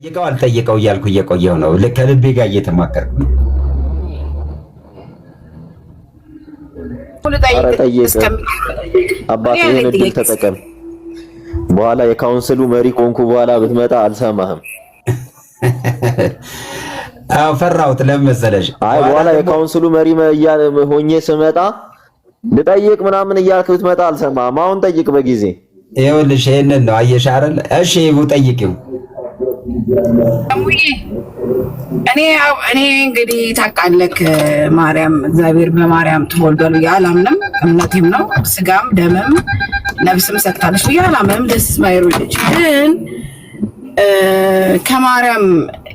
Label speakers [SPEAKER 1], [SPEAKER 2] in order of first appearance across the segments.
[SPEAKER 1] ጠይቀው አልጠይቀው እያልኩ እየቆየው ነው። ከልቤ ጋር እየተማከርኩ ነው።
[SPEAKER 2] አባቴ ይሄን እድል ተጠቀም። በኋላ የካውንስሉ መሪ ኮንኩ በኋላ ብትመጣ አልሰማህም።
[SPEAKER 1] አዎ ፈራሁት። ለምን መሰለሽ?
[SPEAKER 2] አይ በኋላ የካውንስሉ መሪ ሆኜ ስመጣ ልጠይቅ ምናምን እያልክ ብትመጣ አልሰማህም። አሁን ጠይቅ በጊዜ።
[SPEAKER 1] ይኸውልሽ ይሄንን ነው አየሽ አይደል? እሺ ጠይቂው።
[SPEAKER 3] እኔ እንግዲህ ታውቃለህ ማርያም እግዚአብሔር በማርያም ተወልዷል ብዬ አላምንም። እምነቴም ነው ስጋም ደምም ነፍስም ሰጥታለች ብዬ አላምንም። ደስ ማይሩ ልጅ ግን ከማርያም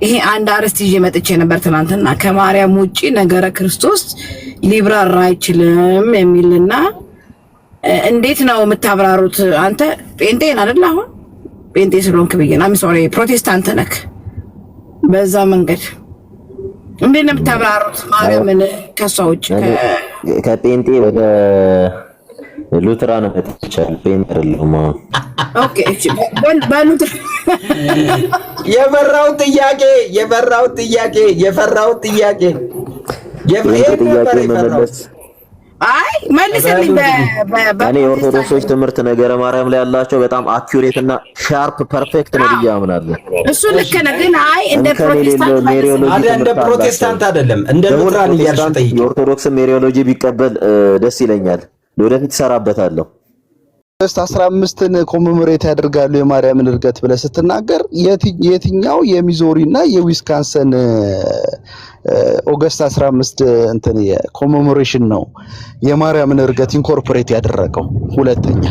[SPEAKER 3] ይሄ አንድ አርስት ይዤ መጥቼ ነበር ትናንትና። ከማርያም ውጪ ነገረ ክርስቶስ ሊብራራ አይችልም የሚልና እንዴት ነው የምታብራሩት? አንተ ጴንጤን አይደል? አሁን ጴንጤ ስለሆንክ ብዬ ነው። ሶሪ ፕሮቴስታንት ነክ። በዛ መንገድ እንዴት ነው የምታብራሩት ማርያምን ከሷ ውጪ?
[SPEAKER 2] ከጴንጤ ወደ ሉትራን መጥቻለሁ። ጴንጤ አይደለሁም።
[SPEAKER 3] ኦኬ እሺ በሉትራ የፈራው ጥያቄ
[SPEAKER 2] መመለስ
[SPEAKER 3] አይ መልሰልኝ።
[SPEAKER 2] እኔ ኦርቶዶክሶች ትምህርት ነገረ ማርያም ላይ ያላቸው በጣም አኩሬት እና ሻርፕ ፐርፌክት ነው ብዬ አምናለሁ።
[SPEAKER 3] እሱ ልክ ነህ፣ ግን አይ እንደ
[SPEAKER 1] ፕሮቴስታንት አይደለም እንደ ሉትራን እያልሽ ጠይቂ።
[SPEAKER 2] የኦርቶዶክስ ሜሪዮሎጂ ቢቀበል ደስ ይለኛል። ለወደፊት እሰራበታለሁ።
[SPEAKER 4] ኦገስት 15ን ኮሜሞሬት ያደርጋሉ የማርያምን እርገት ብለህ ስትናገር የትኛው የሚዞሪ እና የዊስካንሰን ኦገስት 15 እንትን የኮሜሞሬሽን ነው የማርያምን እርገት ኢንኮርፖሬት ያደረገው? ሁለተኛ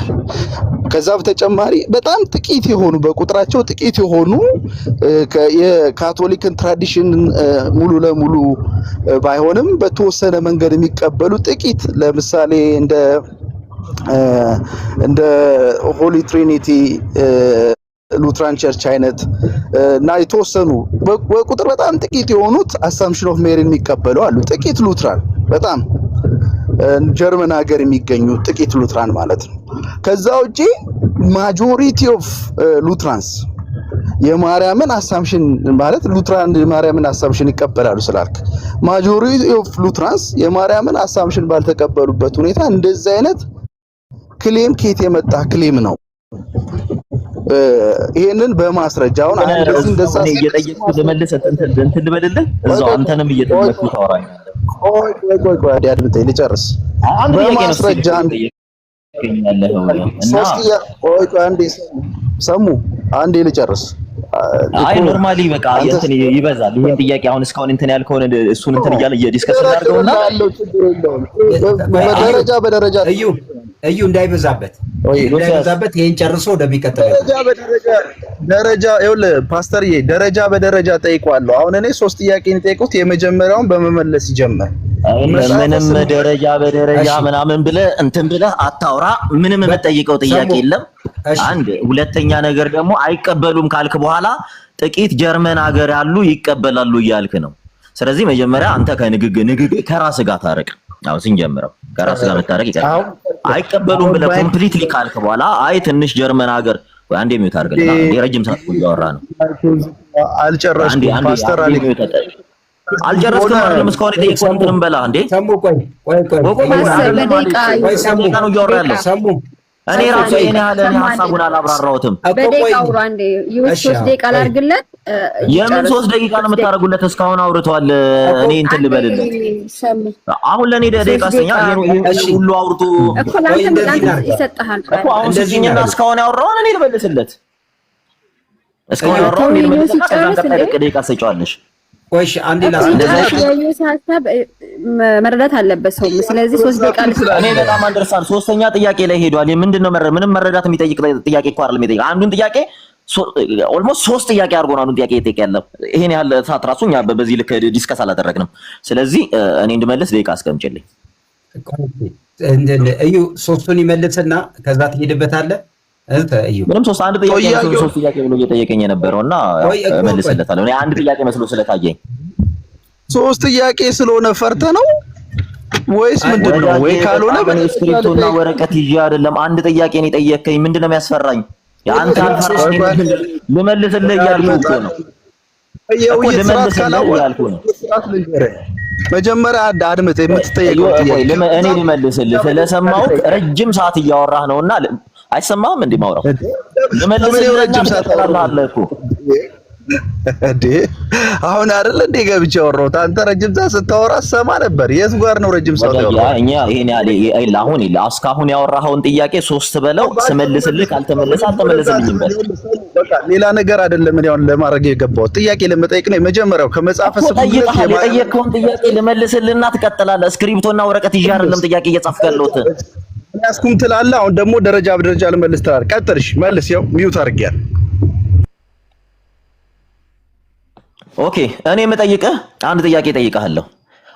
[SPEAKER 4] ከዛ በተጨማሪ በጣም ጥቂት የሆኑ በቁጥራቸው ጥቂት የሆኑ የካቶሊክን ትራዲሽን ሙሉ ለሙሉ ባይሆንም በተወሰነ መንገድ የሚቀበሉ ጥቂት ለምሳሌ እንደ ሆሊ ትሪኒቲ ሉትራን ቸርች አይነት እና የተወሰኑ በቁጥር በጣም ጥቂት የሆኑት አሳምፕሽን ኦፍ ሜሪን የሚቀበሉ አሉ። ጥቂት ሉትራን በጣም ጀርመን ሀገር የሚገኙ ጥቂት ሉትራን ማለት ነው። ከዛ ውጪ ማጆሪቲ ኦፍ ሉትራንስ የማርያምን አሳምፕሽን ማለት ሉትራን የማርያምን አሳምፕሽን ይቀበላሉ ስላልክ ማጆሪቲ ኦፍ ሉትራንስ የማርያምን አሳምፕሽን ባልተቀበሉበት ሁኔታ እንደዚህ አይነት ክሌም ከየት የመጣ ክሌም ነው? ይሄንን በማስረጃውን እንደዛ
[SPEAKER 2] እየጠየቅኩ ልመልስ እንትን ልበልልህ እዛው አንተንም እየጠየቅኩ ታወራኛለህ።
[SPEAKER 4] ቆይ አድምጠኝ ልጨርስ። በማስረጃ አንዴ ልጨርስ።
[SPEAKER 2] አይ ኖርማሊ በቃ እንትን ይበዛል። ይሄን ጥያቄ አሁን እስካሁን እንትን ያልከውን እሱን እንትን እያለ ዲስከስ እናድርገውና
[SPEAKER 4] በደረጃ
[SPEAKER 1] እዩ እንዳይበዛበት ይሄን ጨርሶ ወደሚቀጥለው
[SPEAKER 4] ደረጃ ይኸውልህ ፓስተርዬ ደረጃ በደረጃ ጠይቋለሁ። አሁን እኔ 3 ጥያቄ ነው የጠየቁት። የመጀመሪያውን በመመለስ ይጀምር።
[SPEAKER 2] ምንም ደረጃ በደረጃ ምናምን ብለህ እንትን ብለህ አታውራ። ምንም የምጠይቀው ጥያቄ የለም። አንድ ሁለተኛ ነገር ደግሞ አይቀበሉም ካልክ በኋላ ጥቂት ጀርመን ሀገር ያሉ ይቀበላሉ እያልክ ነው። ስለዚህ መጀመሪያ አንተ ከንግግር ከራስ ጋር ታረቅ። አው ሲንጀምረው ከራስ ጋር መታረቅ ይቀርባል። አይቀበሉም ብለህ ኮምፕሊትሊ ካልክ በኋላ አይ ትንሽ ጀርመን ሀገር ወይ አንዴ ሚውት አድርገና የረጅም ሰዓት እያወራ ነው።
[SPEAKER 4] አልጨረስኩም ፓስተር አለ
[SPEAKER 2] አልጨረስኩም አይደለም እስካሁን የጠየቅኩህ እንትንም በላ እንዴ
[SPEAKER 1] ሰሙ ቆይ
[SPEAKER 2] ነው እያወራ ያለው ሰሙ እኔ ራሴ እኔ ሐሳቡን አላብራራሁትም።
[SPEAKER 5] በደቂቃ አውራ እንዴ ይውስ 3 ደቂቃ ላድርግለት።
[SPEAKER 2] የምን 3 ደቂቃ ነው የምታደርጉለት? እስካሁን አውርቷል። እኔ እንትን ልበልለት አሁን ለኔ ደቂቃ አስተኛ ሁሉ አውርቶ
[SPEAKER 5] እኮ ላንተ ይሰጣል
[SPEAKER 2] እኮ አሁን ስለዚህና እስካሁን ያወራውን እኔ ልበልስለት። እስካሁን ያወራውን እኔ ልበልስለት። ከዛ ደቂቃ ሰጫዋለሽ።
[SPEAKER 1] ቆይሽ አንዴ
[SPEAKER 5] ሀሳብ መረዳት አለበት ሰው። ስለዚህ 3 ደቂቃ
[SPEAKER 2] እኔ በጣም አንደርሳል። 3ኛ ጥያቄ ላይ ሄዷል። ምንድነው ምንም መረዳት የሚጠይቅ ጥያቄ እኮ አይደለም የሚጠይቅ አንዱን ጥያቄ ኦልሞስት 3 ጥያቄ አድርጎ ነው አንዱን ጥያቄ ይጠይቅ ያለው። ይሄን ያህል ሰዓት ራሱ እኛ በዚህ ልክ ዲስከስ አላደረግንም። ስለዚህ እኔ እንድመልስ ደቂቃ አስቀምጪልኝ።
[SPEAKER 1] እዩ 3ቱን ይመልስና ከዛ ትሄድበታለህ።
[SPEAKER 2] ምንም 3 ጥያቄ ብሎ እየጠየቀኝ የነበረውና መልስለታለሁ። እኔ አንድ ጥያቄ መስሎ ስለታየኝ
[SPEAKER 4] 3 ጥያቄ ስለሆነ ፈርተ ነው ወይስ ምንድነው? ወይ ካልሆነ
[SPEAKER 2] በስክሪፕቶና ወረቀት ይዤ አይደለም አንድ ጥያቄ ነው የጠየቀኝ። ምንድነው የሚያስፈራኝ? የአንተ ልመልስልህ እያልኩ ነው።
[SPEAKER 4] የውይይት ስርዓት ካላወቅክ ስርዓት ልንገርህ። መጀመሪያ አድምጥ የምትጠየቀው ጥያቄ
[SPEAKER 2] እኔ ልመልስልህ ስለሰማሁት ረጅም ሰዓት እያወራህ ነውና አይሰማህም እንዴ ማውራው? ልመልስልህ ረጅም ሰዓት አወራህ እኮ
[SPEAKER 4] እንዴ አሁን አይደል እንዴ ገብቼ አወራሁት። አንተ ረጅም ሰዓት ስታወራ ሰማ ነበር። የት ጋር ነው ረጅም ሰዓት ያወራው?
[SPEAKER 2] እኛ ይሄን ያለ አሁን እስካሁን ያወራኸውን ጥያቄ 3 በለው ስመልስልህ ካልተመለሰ አልተመለሰልኝም በል።
[SPEAKER 4] በቃ ሌላ ነገር አይደለም። እኔ አሁን ለማድረግ የገባሁት ጥያቄ ለመጠየቅ ነው። የመጀመሪያው ከመጽሐፈ ስብከት
[SPEAKER 2] የጠየቀውን ጥያቄ ልመልስልህና ትቀጥላለህ። እስክሪፕቶና ወረቀት ይዤ አይደለም ጥያቄ እየጻፍክ ያለሁት።
[SPEAKER 4] ያስኩም ትላለህ። አሁን ደግሞ ደረጃ በደረጃ ልመልስ ትላለህ። ቀጥልሽ መልስ። ያው ሚውት አድርጌያለሁ።
[SPEAKER 2] ኦኬ እኔ የምጠይቅህ አንድ ጥያቄ እጠይቅሃለሁ።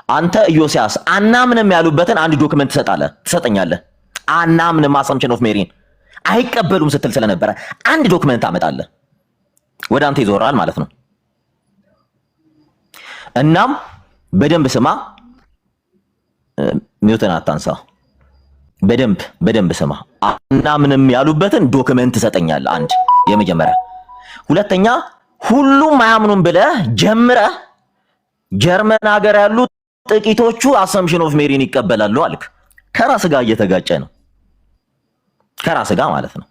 [SPEAKER 2] አንተ ኢዮስያስ አናምንም ያሉበትን አንድ ዶክመንት ትሰጠኛለህ። አናምንም አሰምፕሽን ኦፍ ሜሪን አይቀበሉም ስትል ስለነበረ አንድ ዶክመንት አመጣለህ። ወደ አንተ ይዞራል ማለት ነው። እናም በደንብ ስማ፣ ሚውትን አታንሳ። በደንብ ስማ። አናምንም ያሉበትን ዶክመንት ትሰጠኛለህ። አንድ የመጀመሪያ። ሁለተኛ ሁሉም አያምኑም ብለህ ጀምረህ ጀርመን ሀገር ያሉ ጥቂቶቹ አሰምፕሽን ኦፍ ሜሪን ይቀበላሉ አልክ። ከራስ ጋር እየተጋጨ ነው። ከራስ ጋር ማለት ነው።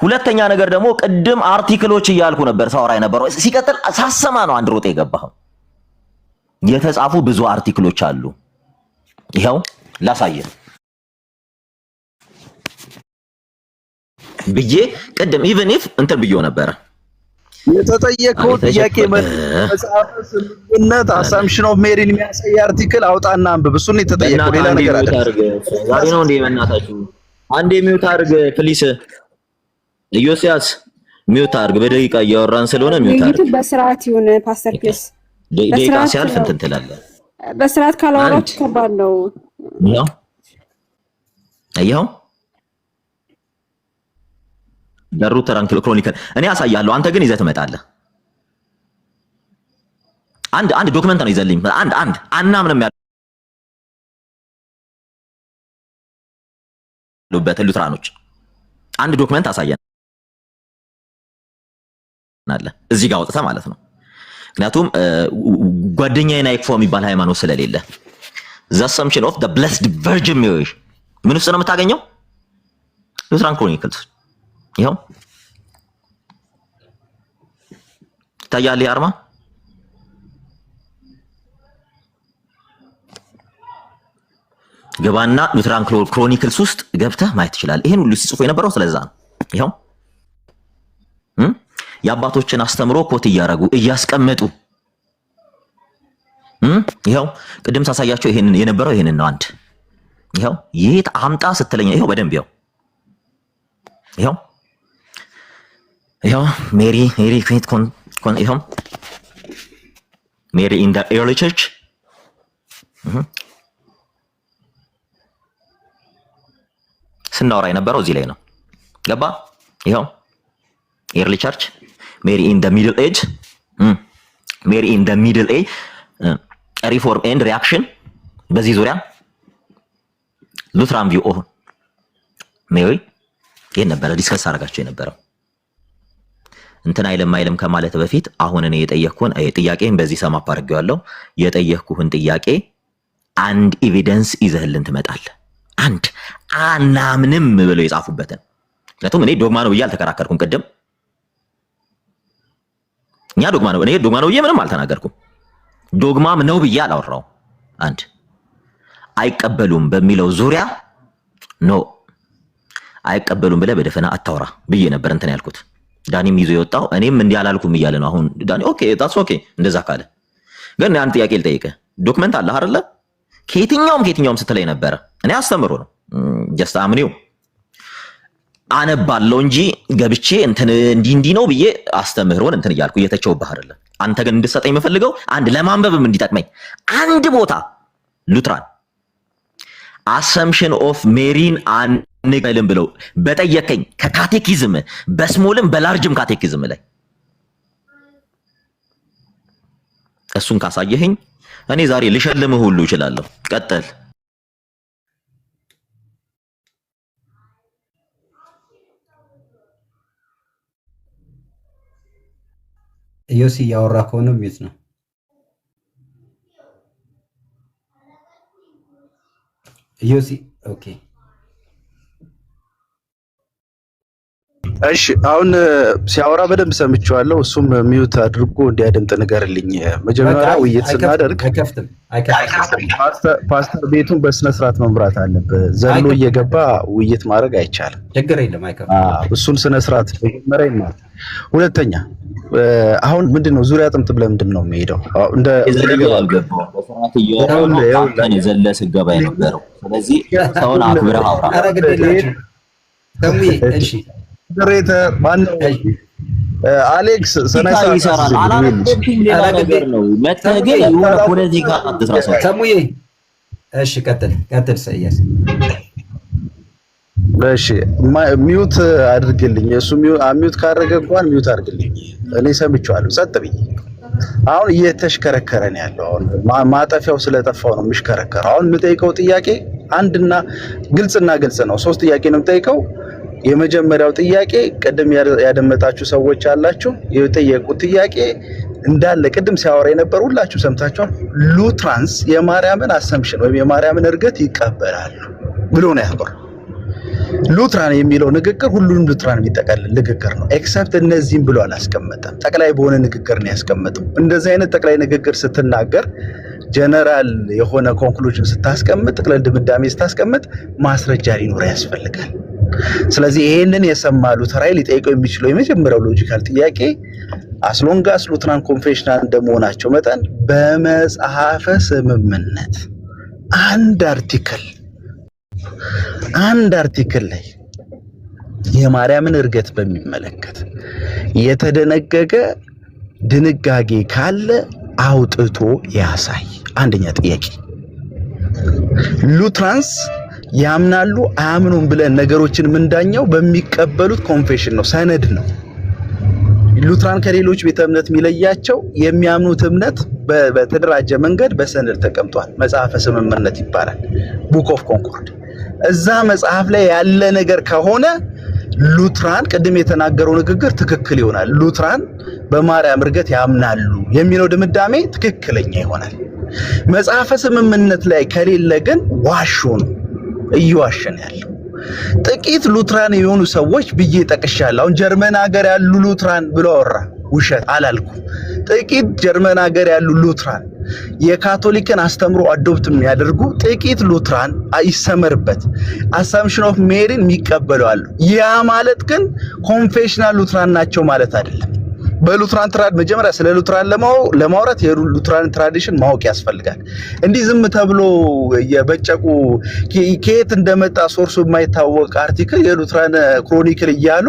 [SPEAKER 2] ሁለተኛ ነገር ደግሞ ቅድም አርቲክሎች እያልኩ ነበር ሳወራ የነበረው። ሲቀጥል ሳሰማ ነው አንድ ሮጥ የገባኸው። የተጻፉ ብዙ አርቲክሎች አሉ። ይኸው ላሳየህ ብዬ ቅድም ኢቭን ኢፍ እንትን ብዬው ነበረ።
[SPEAKER 4] የተጠየቀው ጥያቄ መጽሐፍ ስምምነት አሳምፕሽን ኦፍ ሜሪን የሚያሳይ አርቲክል አውጣና አንብብ። እሱን የተጠየቀው ሌላ ነገር አይደለም።
[SPEAKER 2] ዛሬ ነው እንዴ በእናታችሁ? አንዴ ሚውት አድርግ ፕሊስ። ኢዮስያስ ሚውት አድርግ። በደቂቃ እያወራን ስለሆነ ሚውት አድርግ።
[SPEAKER 5] በስርዓት ይሁን ፓስተር ፕሊስ።
[SPEAKER 2] ደቂቃ ሲያልፍ እንትን ትላለህ።
[SPEAKER 5] በስርዓት ካላወራችሁ ከባድ ነው።
[SPEAKER 2] አየኸው ሩተር ክሮኒከል እኔ አሳያለሁ። አንተ ግን ይዘህ ትመጣለህ። አንድ ዶክመንት ነው ይዘልኝ። አንድ አናምንም ያሉበት ሉትራኖች አንድ ዶክመንት አሳየን አለ እዚህ ጋር ወጥተህ ማለት ነው። ምክንያቱም ጓደኛዬን አይክፎ የሚባል ሃይማኖት ስለሌለ the assumption of the blessed virgin Mary ምን ውስጥ ነው የምታገኘው? ሉትራን ክሮኒክልስ ይኸው ይታያል። አርማ ገባና ሉትራን ክሮኒክልስ ውስጥ ገብተህ ማየት ትችላለህ። ይሄን ሁሉ ሲጽፉ የነበረው ስለዛ ነው። ይኸው የአባቶችን አስተምሮ ኮት እያረጉ እያስቀመጡ ይኸው ቅድም ሳሳያቸው ይሄንን የነበረው ይሄንን ነው። አንድ ይኸው የት አምጣ ስትለኝ ይኸው በደንብ ይኸው ሜሪ ኩዊት ይኸው ሜሪ ኢን ዘ ኤርሊ ቸርች ስናወራ የነበረው እዚህ ላይ ነው። ገባ? ይኸው ኤርሊ ቸርች ሜሪ ኢን ዘ ሚድል ኤጅ ሜሪ ኢን ዘ ሚድል ኤጅ ሪፎርም ኤንድ ሪአክሽን በዚህ ዙሪያ ሉትራን ቪው ኦፍ ሜሪ ይሄን ነበረ ዲስከስ አደረጋቸው የነበረው። እንትን አይልም ከማለት በፊት አሁን እኔ የጠየቅኩህን ጥያቄን በዚህ ሰማፕ አድርጌዋለሁ። የጠየቅኩህን ጥያቄ አንድ ኤቪደንስ ይዘህልን ትመጣለህ። አንድ አናምንም ብለው የጻፉበትን። ምክንያቱም እኔ ዶግማ ነው ብዬ አልተከራከርኩም። ቅድም እኛ ዶግማ ነው ብዬ ምንም አልተናገርኩም። ዶግማም ነው ብዬ አላወራው። አንድ አይቀበሉም በሚለው ዙሪያ ኖ አይቀበሉም ብለህ በደፈና አታውራ ብዬ ነበር እንትን ያልኩት። ዳኒም ይዞ የወጣው እኔም እንዲህ አላልኩም እያለ ነው አሁን ዳኒ። ኦኬ ታስ ኦኬ። እንደዛ ካለ ግን አንድ ጥያቄ ልጠይቅህ። ዶክመንት አለ አይደለ? ከየትኛውም ስትለኝ ነበረ። እኔ አስተምሮ ነው ጀስት አምኒው አነባለሁ እንጂ ገብቼ እንትን እንዲህ ነው ብዬ አስተምህሮን እንትን እያልኩ እየተቸውብህ አይደለ? አንተ ግን እንድትሰጠኝ የምፈልገው አንድ ለማንበብም እንዲጠቅመኝ አንድ ቦታ ሉትራን አሰምፕሽን ኦፍ ሜሪን አንቀበልም ብለው በጠየቀኝ ከካቴኪዝም በስሞልም በላርጅም ካቴኪዝም ላይ እሱን ካሳየኸኝ እኔ ዛሬ ልሸልምህ ሁሉ እችላለሁ። ቀጥል።
[SPEAKER 1] ዮሲ ያወራ ከሆነ ሚት ነው። ዮሲ ኦኬ
[SPEAKER 4] እሺ አሁን ሲያወራ በደንብ ሰምቼዋለሁ። እሱም ሚውት አድርጎ እንዲያደምጥ ንገርልኝ። መጀመሪያ ውይይት ስናደርግ ፓስተር ቤቱን በስነ ስርዓት መምራት አለበት። ዘሎ እየገባ ውይይት ማድረግ አይቻልም።
[SPEAKER 1] ችግር የለም አይከፍትም።
[SPEAKER 4] እሱን ስነ ስርዓት መጀመሪያ ይማር። ሁለተኛ አሁን ምንድነው ዙሪያ ጥምጥ ብለህ ምንድነው የሚሄደው? እንደ
[SPEAKER 2] ያልገባው በስርዓት ዘለስ ገባ የነበረው። ስለዚህ ሰውን አክብረህ አውራ።
[SPEAKER 1] እሺ
[SPEAKER 4] ሬተር ማነው? አሌክስ ሰነሳ
[SPEAKER 2] ይሰራል አላረኩም። ሌላ ነገር ነው መተገ የሆነ ፖለቲካ አትስራሰው
[SPEAKER 1] ሰሙዬ። እሺ ቀጥል ሰያስ።
[SPEAKER 4] እሺ ሚውት አድርግልኝ። እሱ ሚውት ካደረገ እንኳን ሚውት አድርግልኝ። እኔ ሰምቼዋለሁ ጸጥ ብዬ። አሁን እየተሽከረከረ ነው ያለው። አሁን ማጠፊያው ስለጠፋው ነው የሚሽከረከረው። አሁን የምጠይቀው ጥያቄ አንድና ግልጽ ነው። 3 ጥያቄ ነው የምጠይቀው። የመጀመሪያው ጥያቄ ቅድም ያደመጣችሁ ሰዎች አላችሁ። የጠየቁት ጥያቄ እንዳለ ቅድም ሲያወራ የነበሩ ሁላችሁ ሰምታችኋል። ሉትራንስ የማርያምን አሰምሽን ወይም የማርያምን እርገት ይቀበላሉ ብሎ ነው ያወራው። ሉትራን የሚለው ንግግር ሁሉንም ሉትራን የሚጠቀልል ንግግር ነው። ኤክሰፕት እነዚህም ብሎ አላስቀመጠም። ጠቅላይ በሆነ ንግግር ነው ያስቀመጠው። እንደዚህ አይነት ጠቅላይ ንግግር ስትናገር ጀነራል የሆነ ኮንክሉዥን ስታስቀምጥ፣ ጠቅላይ ድምዳሜ ስታስቀምጥ ማስረጃ ሊኖር ያስፈልጋል። ስለዚህ ይሄንን የሰማ ሉተራይ ሊጠይቀው የሚችለው የመጀመሪያው ሎጂካል ጥያቄ አስሎንጋስ ሉትራን ኮንፌሽናል እንደመሆናቸው መጠን በመጽሐፈ ስምምነት አንድ አርቲክል ላይ የማርያምን እርገት በሚመለከት የተደነገገ ድንጋጌ ካለ አውጥቶ ያሳይ። አንደኛ ጥያቄ። ሉትራንስ ያምናሉ አያምኑም ብለን ነገሮችን ምንዳኛው በሚቀበሉት ኮንፌሽን ነው፣ ሰነድ ነው። ሉትራን ከሌሎች ቤተ እምነት የሚለያቸው የሚያምኑት እምነት በተደራጀ መንገድ በሰነድ ተቀምጧል። መጽሐፈ ስምምነት ይባላል፣ ቡክ ኦፍ ኮንኮርድ። እዛ መጽሐፍ ላይ ያለ ነገር ከሆነ ሉትራን ቅድም የተናገረው ንግግር ትክክል ይሆናል። ሉትራን በማርያም እርገት ያምናሉ የሚለው ድምዳሜ ትክክለኛ ይሆናል። መጽሐፈ ስምምነት ላይ ከሌለ ግን ዋሾ ነው፣ እየዋሸን ያለው። ጥቂት ሉትራን የሆኑ ሰዎች ብዬ ጠቅሻለሁ። አሁን ጀርመን ሀገር ያሉ ሉትራን ብሎ አወራ። ውሸት አላልኩ። ጥቂት ጀርመን ሀገር ያሉ ሉትራን የካቶሊክን አስተምሮ አዶፕት የሚያደርጉ ጥቂት ሉትራን ይሰመርበት አሳምፕሽን ኦፍ ሜሪን የሚቀበሉ። ያ ማለት ግን ኮንፌሽናል ሉትራን ናቸው ማለት አይደለም። በሉትራን ትራድ መጀመሪያ ስለ ሉትራን ለማውራት የሉትራን ትራዲሽን ማወቅ ያስፈልጋል። እንዲህ ዝም ተብሎ የበጨቁ ከየት እንደመጣ ሶርሱ የማይታወቅ አርቲክል የሉትራን ክሮኒክል እያሉ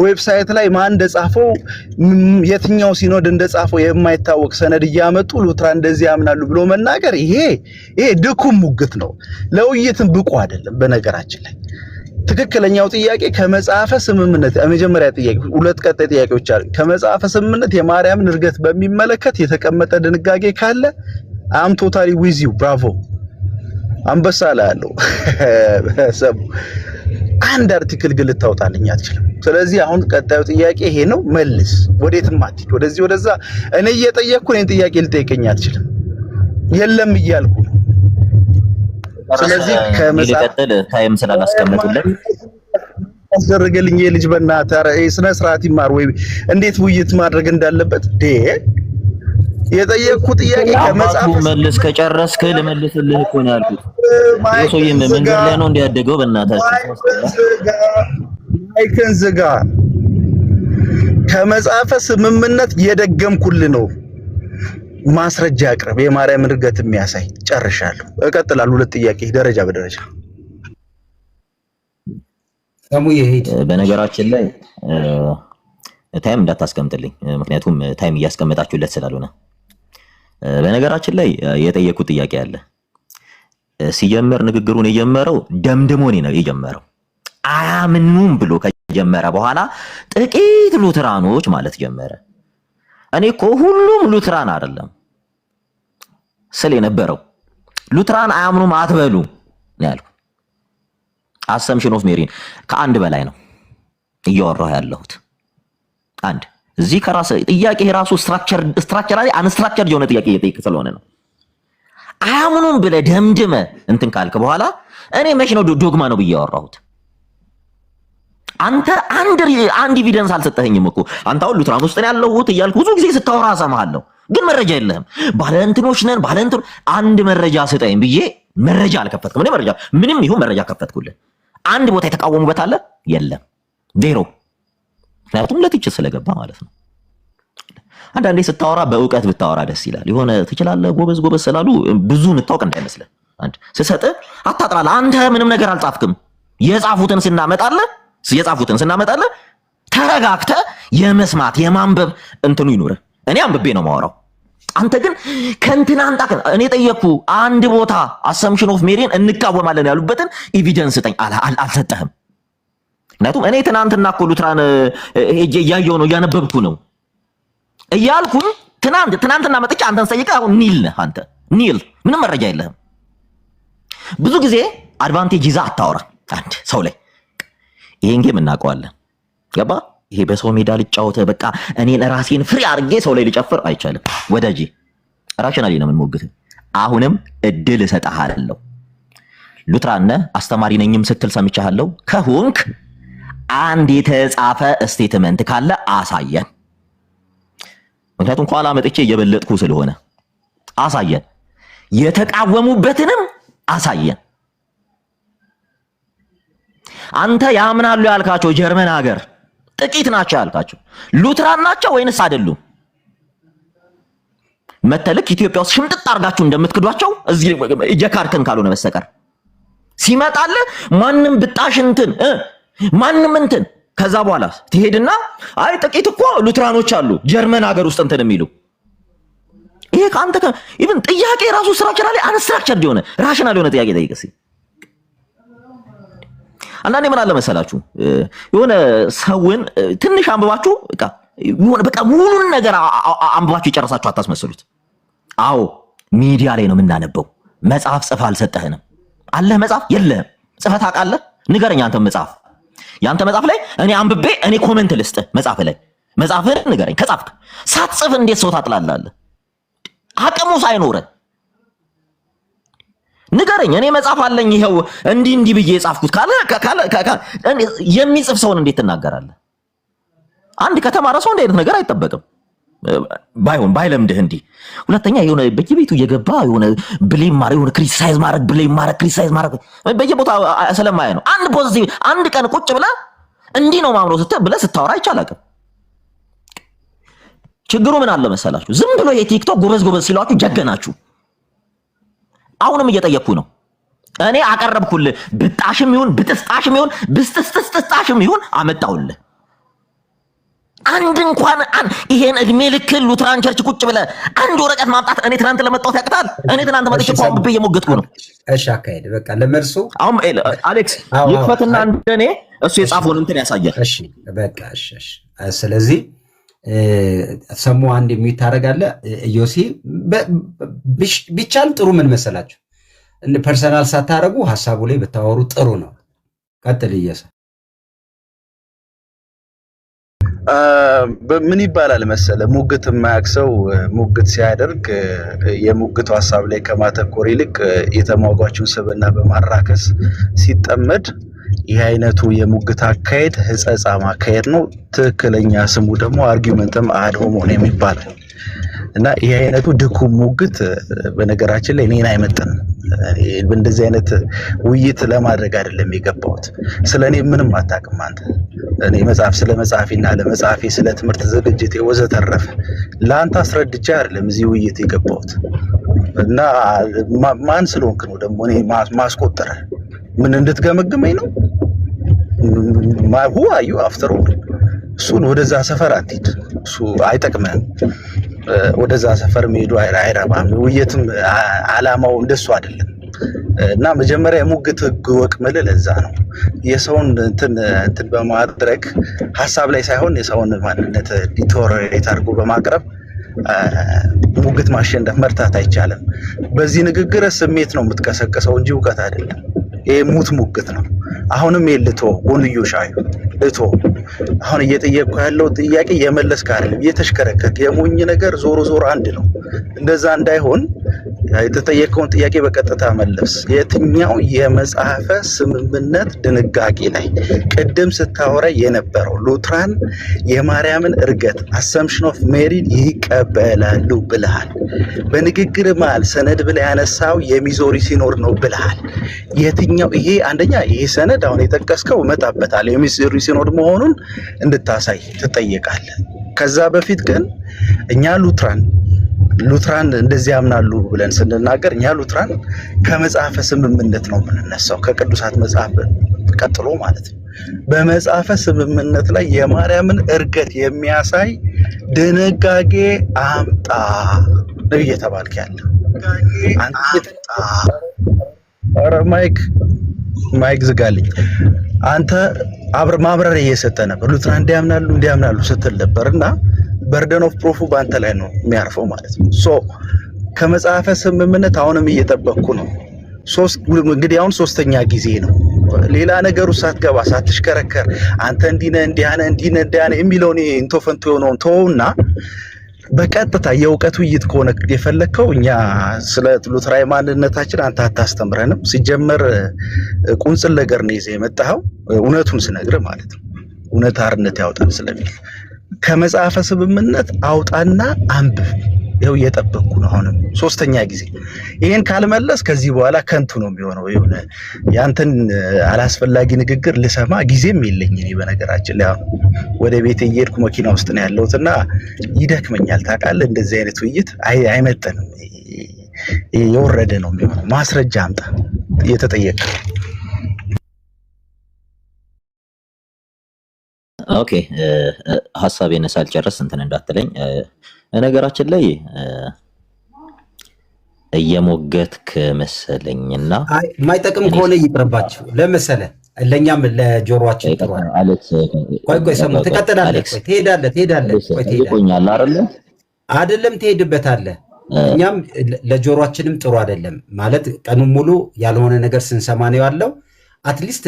[SPEAKER 4] ዌብሳይት ላይ ማን እንደጻፈው የትኛው ሲኖድ እንደጻፈው የማይታወቅ ሰነድ እያመጡ ሉትራን እንደዚህ ያምናሉ ብሎ መናገር ይሄ ድኩም ሙግት ነው። ለውይይትም ብቁ አይደለም። በነገራችን ላይ ትክክለኛው ጥያቄ ከመጽሐፈ ስምምነት የመጀመሪያ ጥያቄ፣ 2 ቀጣይ ጥያቄዎች አሉ። ከመጽሐፈ ስምምነት የማርያምን እርገት በሚመለከት የተቀመጠ ድንጋጌ ካለ አም ቶታሊ ዊዝ ዩ ብራቮ አንበሳ ላይ ያለው ሰው አንድ አርቲክል ግን ልታወጣልኝ አትችልም። ስለዚህ አሁን ቀጣዩ ጥያቄ ይሄ ነው። መልስ። ወዴትም አትሄድ፣ ወደዚህ ወደዛ። እኔ እየጠየቅኩ እኔን ጥያቄ ልጠይቀኝ አትችልም። የለም እያልኩ ነው። ስለዚህ ከመጽሐፍ
[SPEAKER 2] ታይም ስላላስቀመጡለት
[SPEAKER 4] አስደረገልኝ። የልጅ በእናትህ ስነ ስርዓት ይማር ወይ እንዴት ውይይት ማድረግ እንዳለበት የጠየቅኩ ጥያቄ ከመጽሐፍ
[SPEAKER 2] መልስ ከጨረስክ ልመልስልህ እኮ ነው ያልኩት። ሰውዬ መንገድ ላይ ነው እንዲያደገው በእናታችሁ
[SPEAKER 4] ማይክን ዝጋ። ከመጽሐፈ ስምምነት የደገምኩልህ ነው። ማስረጃ አቅርብ። የማርያም እርገት የሚያሳይ ጨርሻለሁ። እቀጥላለሁ። 2 ጥያቄ ደረጃ በደረጃ
[SPEAKER 2] በነገራችን ላይ ታይም እንዳታስቀምጥልኝ፣ ምክንያቱም ታይም እያስቀመጣችሁለት ስላልሆነ። በነገራችን ላይ የጠየቁት ጥያቄ አለ። ሲጀመር ንግግሩን የጀመረው ደምድሞኔ ነው የጀመረው። አያምኑም ብሎ ከጀመረ በኋላ ጥቂት ሉትራኖች ማለት ጀመረ። እኔ እኮ ሁሉም ሉትራን አይደለም ስለ የነበረው ሉትራን አያምኑም አትበሉ ነው ያልኩት። አሰምሽን ኦፍ ሜሪን ከአንድ በላይ ነው እያወራሁ ያለሁት። አንድ እዚህ ከራስ ጥያቄ ራሱ ስትራክቸራሊ አንስትራክቸርድ የሆነ ጥያቄ እየጠየቅ ስለሆነ ነው። አያምኑም ብለህ ደምድመህ እንትን ካልክ በኋላ እኔ መቼ ነው ዶግማ ነው ብዬ ያወራሁት? አንተ አንድ ኤቪደንስ አልሰጠኸኝም እኮ። አንተ አሁን ሉትራን ውስጥ ነው ያለሁት እያልኩ ብዙ ጊዜ ስታወራ እሰማሃለሁ፣ ግን መረጃ የለህም። ባለ እንትኖች ነን ባለ እንትን አንድ መረጃ ስጠኝ ብዬ መረጃ አልከፈትኩም። እኔ መረጃ ምንም ይሁን መረጃ ከፈትኩልህ። አንድ ቦታ የተቃወሙበት አለ? የለም፣ ዜሮ። ምክንያቱም ለትችት ስለገባ ማለት ነው። አንዳንዴ ስታወራ በእውቀት ብታወራ ደስ ይላል። የሆነ ትችላለህ ጎበዝ ስላሉ ብዙ የምታውቅ እንዳይመስልህ። አንድ ስሰጥህ አታጥራለህ። አንተ ምንም ነገር አልጻፍክም። የጻፉትን ስናመጣለህ ተረጋግተህ የመስማት የማንበብ እንትኑ ይኖርህ። እኔ አንብቤ ነው የማወራው። አንተ ግን ከእንትን አንጣ እኔ ጠየቅኩ አንድ ቦታ አሰምሽን ኦፍ ሜሪን እንቃወማለን ያሉበትን ኤቪደንስ ስጠኝ። አልሰጠህም። ምክንያቱም እኔ ትናንትና እኮ ሉትራን ሄጄ እያየሁ ነው እያነበብኩ ነው እያልኩኝ ትናንትና መጥቼ አንተን ጠይቀህ አሁን ኒል ነህ አንተ ኒል፣ ምንም መረጃ የለህም። ብዙ ጊዜ አድቫንቴጅ ይዘህ አታወራ አንድ ሰው ላይ። ይሄን ጌም እናውቀዋለን። ገባ? ይሄ በሰው ሜዳ ልጫወተ በቃ እኔን ራሴን ፍሪ አድርጌ ሰው ላይ ልጨፍር አይቻልም። ወዳጄ ራሽናሊ ነው የምንሞግትህ። አሁንም እድል እሰጥሃለሁ። ሉትራን ነህ አስተማሪ ነኝም ስትል ሰምቻለሁ። ከሆንክ አንድ የተጻፈ ስቴትመንት ካለ አሳየን። ምክንያቱም ኋላ መጥቼ እየበለጥኩ ስለሆነ አሳየን። የተቃወሙበትንም አሳየን። አንተ ያምናሉ ያልካቸው ጀርመን ሀገር ጥቂት ናቸው ያልካቸው ሉትራን ናቸው ወይንስ አይደሉም? መተልክ ኢትዮጵያ ውስጥ ሽምጥጥ አርጋችሁ እንደምትክዷቸው እዚህ እየካርከን ካልሆነ በስተቀር ሲመጣል ማንም ብጣሽ እንትን ከዛ በኋላ ትሄድና አይ ጥቂት እኮ ሉትራኖች አሉ ጀርመን ሀገር ውስጥ እንትን የሚሉ ይሄ ካንተ ኢቭን ጥያቄ ራሱ ስትራክቸራሊ አንስትራክቸርድ የሆነ ራሽናል የሆነ ጥያቄ ጠይቅሲ። አንዳንዴ ምን አለ መሰላችሁ የሆነ ሰውን ትንሽ አንብባችሁ በቃ ሙሉን ነገር አንብባችሁ የጨረሳችሁ አታስመስሉት። አዎ ሚዲያ ላይ ነው የምናነበው። መጽሐፍ ጽፈህ አልሰጠህንም አለ መጽሐፍ የለህም። ጽፈህ ታውቃለህ? ንገረኝ አንተ መጽሐፍ ያንተ መጽሐፍ ላይ እኔ አንብቤ እኔ ኮሜንት ልስጥ መጽሐፍ ላይ መጽሐፍን ንገረኝ። ከጻፍክ ሳትጽፍ እንዴት ሰው ታጥላለህ? አቅሙ ሳይኖር ንገረኝ። እኔ መጽሐፍ አለኝ ይሄው እንዲህ ብዬ የጻፍኩት ካለ የሚጽፍ ሰውን እንዴት ትናገራለህ? አንድ ከተማረ ሰው እንደ አይነት ነገር አይጠበቅም። ባይለምድህ እንዲህ። ሁለተኛ የሆነ በየቤቱ እየገባ የሆነ ብሌም ማድረግ የሆነ ክሪቲሳይዝ ማድረግ በየቦታው ስለማያ ነው። አንድ ፖዚቲቭ አንድ ቀን ቁጭ ብለህ እንዲህ ነው ማምነው ብለህ ስታወራ አይቻላቅም። ችግሩ ምን አለ መሰላችሁ? ዝም ብሎ የቲክቶክ ጎበዝ ሲሏችሁ ጀገናችሁ። አሁንም እየጠየቅኩ ነው። እኔ አቀረብኩልህ ብጣሽም ይሁን ብጥስጣሽም ይሁን ብስጥስጥስጣሽም ይሁን አመጣውልህ። አንድ እንኳን ይሄን እድሜ ልክ ሉትራን ቸርች ቁጭ ብለህ አንድ ወረቀት ማምጣት እኔ ትናንት ለመጣሁት ያቅታል? እኔ ትናንት መጥቼ እኮ አንብቤ እየሞገትኩ ነው።
[SPEAKER 1] እሺ አካሄድ በቃ ለመርሱ
[SPEAKER 2] አሁን አሌክስ ይክፈትና እንደኔ እሱ የጻፈውን እንትን ያሳያል።
[SPEAKER 1] እሺ በቃ እሺ። ስለዚህ ሰሙ አንድ የሚታረጋለ ዮሲ ቢቻል ጥሩ ምን መሰላችሁ ፐርሰናል ሳታረጉ ሐሳቡ ላይ ብታወሩ ጥሩ ነው። ቀጥል እየሰ
[SPEAKER 4] ምን ይባላል መሰለ ሙግት የማያክሰው ሙግት ሲያደርግ የሙግቱ ሐሳብ ላይ ከማተኮር ይልቅ የተሟጓቹን ስብዕና በማራከስ ሲጠመድ ይህ አይነቱ የሙግት አካሄድ ህጸጻ ማካሄድ ነው። ትክክለኛ ስሙ ደግሞ አርጊውመንትም አድ ሆሞ ነው የሚባለው። እና ይህ አይነቱ ድኩም ሙግት በነገራችን ላይ እኔን አይመጥንም። እንደዚህ አይነት ውይይት ለማድረግ አይደለም የገባሁት። ስለኔ ምንም አታውቅም አንተ። እኔ መጽሐፍ ስለ መጽሐፊና ለመጽሐፊ ስለ ትምህርት ዝግጅት ወዘተረፈ ለአንተ አስረድቼ አይደለም እዚህ ውይይት የገባሁት። እና ማን ስለሆንክ ነው ደግሞ እኔ ማስቆጠረ? ምን እንድትገመግመኝ ነው? who are you after all? እሱን ወደዛ ሰፈር አትሂድ፣ እሱ አይጠቅምህም። ወደዛ ሰፈር መሄዱ አይረባም። ውይይትም ዓላማው እንደሱ አይደለም። እና መጀመሪያ የሙግት ህግ ወቅ ምልህ ለዛ ነው የሰውን እንትን በማድረግ ሐሳብ ላይ ሳይሆን የሰውን ማንነት ዲቶሬት አድርጎ በማቅረብ ሙግት ማሸነፍ መርታት አይቻልም። በዚህ ንግግር ስሜት ነው የምትቀሰቀሰው እንጂ እውቀት አይደለም። ይሄ ሙት ሙግት ነው። አሁንም የልቶ ጎንዮሽ አዩ ልቶ አሁን እየጠየቅኩ ያለው ጥያቄ የመለስክ አይደለም፣ እየተሽከረከርክ የሞኝ ነገር ዞሮ ዞሮ አንድ ነው። እንደዛ እንዳይሆን የተጠየቀውን ጥያቄ በቀጥታ መለስ። የትኛው የመጽሐፈ ስምምነት ድንጋጌ ላይ ቅድም ስታወራ የነበረው ሉትራን የማርያምን እርገት አሰምሽን ኦፍ ሜሪን ይቀበላሉ ብለሃል። በንግግር መሃል ሰነድ ብለህ ያነሳው የሚዞሪ ሲኖር ነው ብለሃል። የትኛው ይሄ አንደኛ ይሄ ሰነድ አሁን የጠቀስከው እመጣበታለሁ የሚዞሪ ሲኖር መሆኑን እንድታሳይ ትጠየቃለህ። ከዛ በፊት ግን እኛ ሉትራን እንደዚህ ያምናሉ ብለን ስንናገር እኛ ሉትራን ከመጽሐፈ ስምምነት ነው የምንነሳው፣ ከቅዱሳት መጽሐፍ ቀጥሎ ማለት ነው። በመጽሐፈ ስምምነት ላይ የማርያምን እርገት የሚያሳይ ድንጋጌ አምጣ ነው እየተባልክ ያለ። ኧረ ማይክ ዝጋልኝ። አንተ ማብራሪያ እየሰጠ ነበር። ሉትራን እንዲያምናሉ ስትል ነበርና በርደን ኦፍ ፕሮፉ በአንተ ላይ ነው የሚያርፈው ማለት ነው። ሶ ከመጽሐፈ ስምምነት አሁንም እየጠበቅኩ ነው። እንግዲህ አሁን ሶስተኛ ጊዜ ነው። ሌላ ነገሩ ሳትገባ ሳትሽከረከር አንተ እንዲነ የሚለውን እንቶ ፈንቶ የሆነውን ተወውና በቀጥታ የእውቀት ውይይት ከሆነ የፈለከው እኛ ስለ ሉትራዊ ማንነታችን አንተ አታስተምረንም። ሲጀመር ቁንጽል ነገር ነው ይዘህ የመጣኸው፣ እውነቱን ስነግርህ ማለት ነው። እውነት አርነት ያወጣል ስለሚል ከመጽሐፈ ስምምነት አውጣና አንብብ። ይኸው እየጠበቅኩ ነው። አሁንም ሶስተኛ ጊዜ ይሄን ካልመለስ ከዚህ በኋላ ከንቱ ነው የሚሆነው። ይሁን ያንተን አላስፈላጊ ንግግር ልሰማ ጊዜም የለኝ። እኔ በነገራችን ላይ ወደ ቤት እየሄድኩ መኪና ውስጥ ነው ያለሁትና ይደክመኛል። ታውቃለህ፣ እንደዚህ አይነት ውይይት አይመጥንም። የወረደ ነው የሚሆነው። ማስረጃ አምጣ እየተጠየቀ።
[SPEAKER 2] ኦኬ ሐሳቤን ሳልጨርስ እንትን እንዳትለኝ። ነገራችን ላይ እየሞገትክ መሰለኝና
[SPEAKER 1] የማይጠቅም ከሆነ ይቅርባችሁ። ለመሰለ ለኛም ለጆሮአችን ጥሩ
[SPEAKER 2] አሌክስ፣
[SPEAKER 1] ቆይ ሰሙ ትቀጥላለህ። ቆይ ትሄዳለህ። ቆይ ትሄዳለህ አይደለም፣ ትሄድበታለህ። እኛም ለጆሮአችንም ጥሩ አይደለም ማለት ቀኑን ሙሉ ያልሆነ ነገር ስንሰማ ነው ያለው። አትሊስት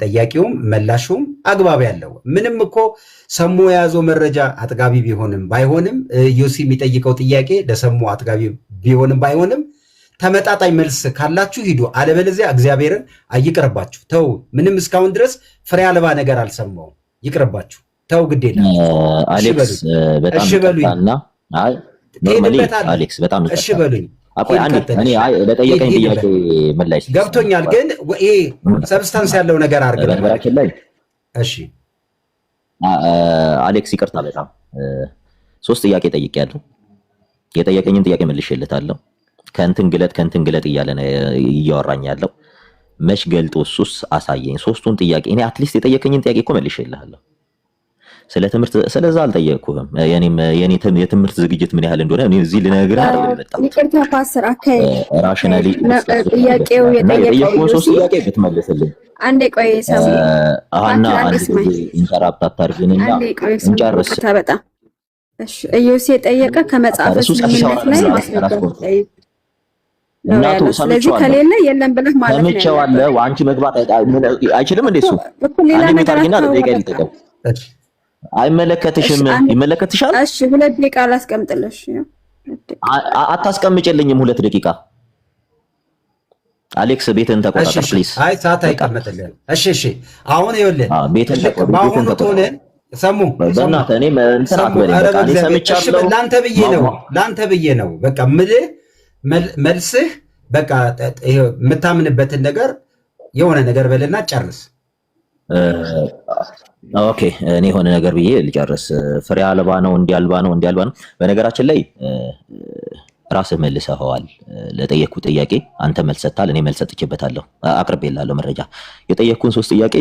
[SPEAKER 1] ጠያቂውም መላሹም አግባብ ያለው ምንም እኮ ሰሙ የያዘው መረጃ አጥጋቢ ቢሆንም ባይሆንም ዮሲ የሚጠይቀው ጥያቄ ለሰሙ አጥጋቢ ቢሆንም ባይሆንም ተመጣጣኝ መልስ ካላችሁ ሂዱ። አለበለዚያ እግዚአብሔርን አይቅርባችሁ። ተው። ምንም እስካሁን ድረስ ፍሬ አልባ ነገር አልሰማውም። ይቅርባችሁ። ተው። ግድ የላችሁ።
[SPEAKER 2] አሌክስ በጣም ይቅርታና አሌክስ በጣም
[SPEAKER 1] እሺ በሉኝ።
[SPEAKER 2] አቆይ አንዴ እኔ ለጠየቀኝ ጥያቄ ምላሽ
[SPEAKER 1] ገብቶኛል፣ ግን ይሄ ሰብስታንስ ያለው ነገር አድርገን
[SPEAKER 2] በነገራችን ላይ
[SPEAKER 1] እሺ
[SPEAKER 2] አሌክስ ይቅርታ፣ በጣም 3 ጥያቄ ጠይቄያለሁ። የጠየቀኝን ጥያቄ መልሼለታለሁ። ከእንትን ግለጥ እያለ ነው እያወራኝ ያለው። መች ገልጦ እሱስ አሳየኝ። 3ቱን ጥያቄ እኔ አትሊስት የጠየቀኝን ጥያቄ እኮ መልሼልሃለሁ። ስለ ትምህርት ስለዛ አልጠየቅኩህም። የኔ የትምህርት ዝግጅት ምን ያህል እንደሆነ እኔ እዚህ ልነግርህ አይደለም የመጣሁት።
[SPEAKER 5] ይቅርታ ፓስተር አካይ
[SPEAKER 2] ራሽናሊ
[SPEAKER 5] ጥያቄው የጠየቀው
[SPEAKER 2] 3 ጥያቄ ብትመልስልኝ።
[SPEAKER 5] አንዴ ቆይ ሰሙ
[SPEAKER 2] አሃና አንዴ ኢንተራፕት አታርጊንና እንጨርስ።
[SPEAKER 5] በጣም እሺ። ኢዮሴ የጠየቀ ከመጽሐፍ ስምምነት ላይ ማስረጃ ነው። ስለዚህ ከሌለ የለም ብለህ ማለት ነው።
[SPEAKER 2] ሰምቼዋለሁ። አንቺ መግባት አይችልም እንዴ? እሱ
[SPEAKER 5] ሌላ ነገር
[SPEAKER 2] አትጠይቀኝ። አይመለከትሽም። ይመለከትሻል።
[SPEAKER 5] እሺ 2 ደቂቃ ላስቀምጥልሽ።
[SPEAKER 2] አታስቀምጭልኝም 2 ደቂቃ። አሌክስ ቤትን ተቆጣጠር ፕሊዝ።
[SPEAKER 1] አይ ሰዓት አይቀመጥልህም። እሺ አሁን ይኸውልህ
[SPEAKER 2] ቤትን ተቆጣጠር።
[SPEAKER 1] ሰሙ
[SPEAKER 2] በእናትህ እኔ እንትን አትበለኝ። በቃ እኔ ሰምቻለሁ።
[SPEAKER 1] ላንተ ብዬ ነው በቃ ምልህ መልስህ በቃ የምታምንበትን ነገር የሆነ ነገር በልና ጨርስ።
[SPEAKER 2] ኦኬ እኔ የሆነ ነገር ብዬ ልጨርስ። ፍሬ አልባ ነው እንዲያልባ ነው። በነገራችን ላይ ራስህ መልሰኸዋል። ለጠየቅኩት ጥያቄ አንተ መልስ ሰጥተሃል፣ እኔ መልስ ሰጥቼበታለሁ፣ አቅርቤልሃለሁ መረጃ። የጠየቅኩን 3 ጥያቄ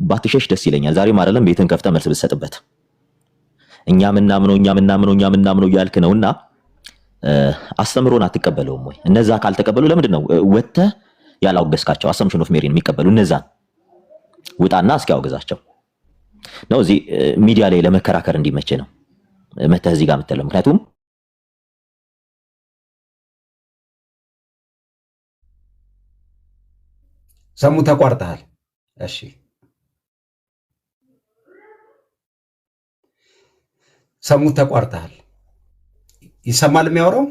[SPEAKER 2] ባትሸሽ ደስ ይለኛል። ዛሬም አይደለም ቤትን ከፍተህ መልስ ብትሰጥበት። እኛ ምናምነው እያልክ ነውና አስተምሮን አትቀበለውም ወይ? እነዛ ካልተቀበሉ ለምንድን ነው ወጥተህ ያላወገዝካቸው? አሰምሽን ኦፍ ሜሪን የሚቀበሉ እነዛን ውጣና እስኪ አውገዛቸው ነው። እዚህ ሚዲያ ላይ ለመከራከር እንዲመች ነው መተህ እዚህ ጋር የምትለው። ምክንያቱም
[SPEAKER 1] ሰሙ ተቋርጠሃል። እሺ ሰሙ ተቋርጠሃል። ይሰማል የሚያወራው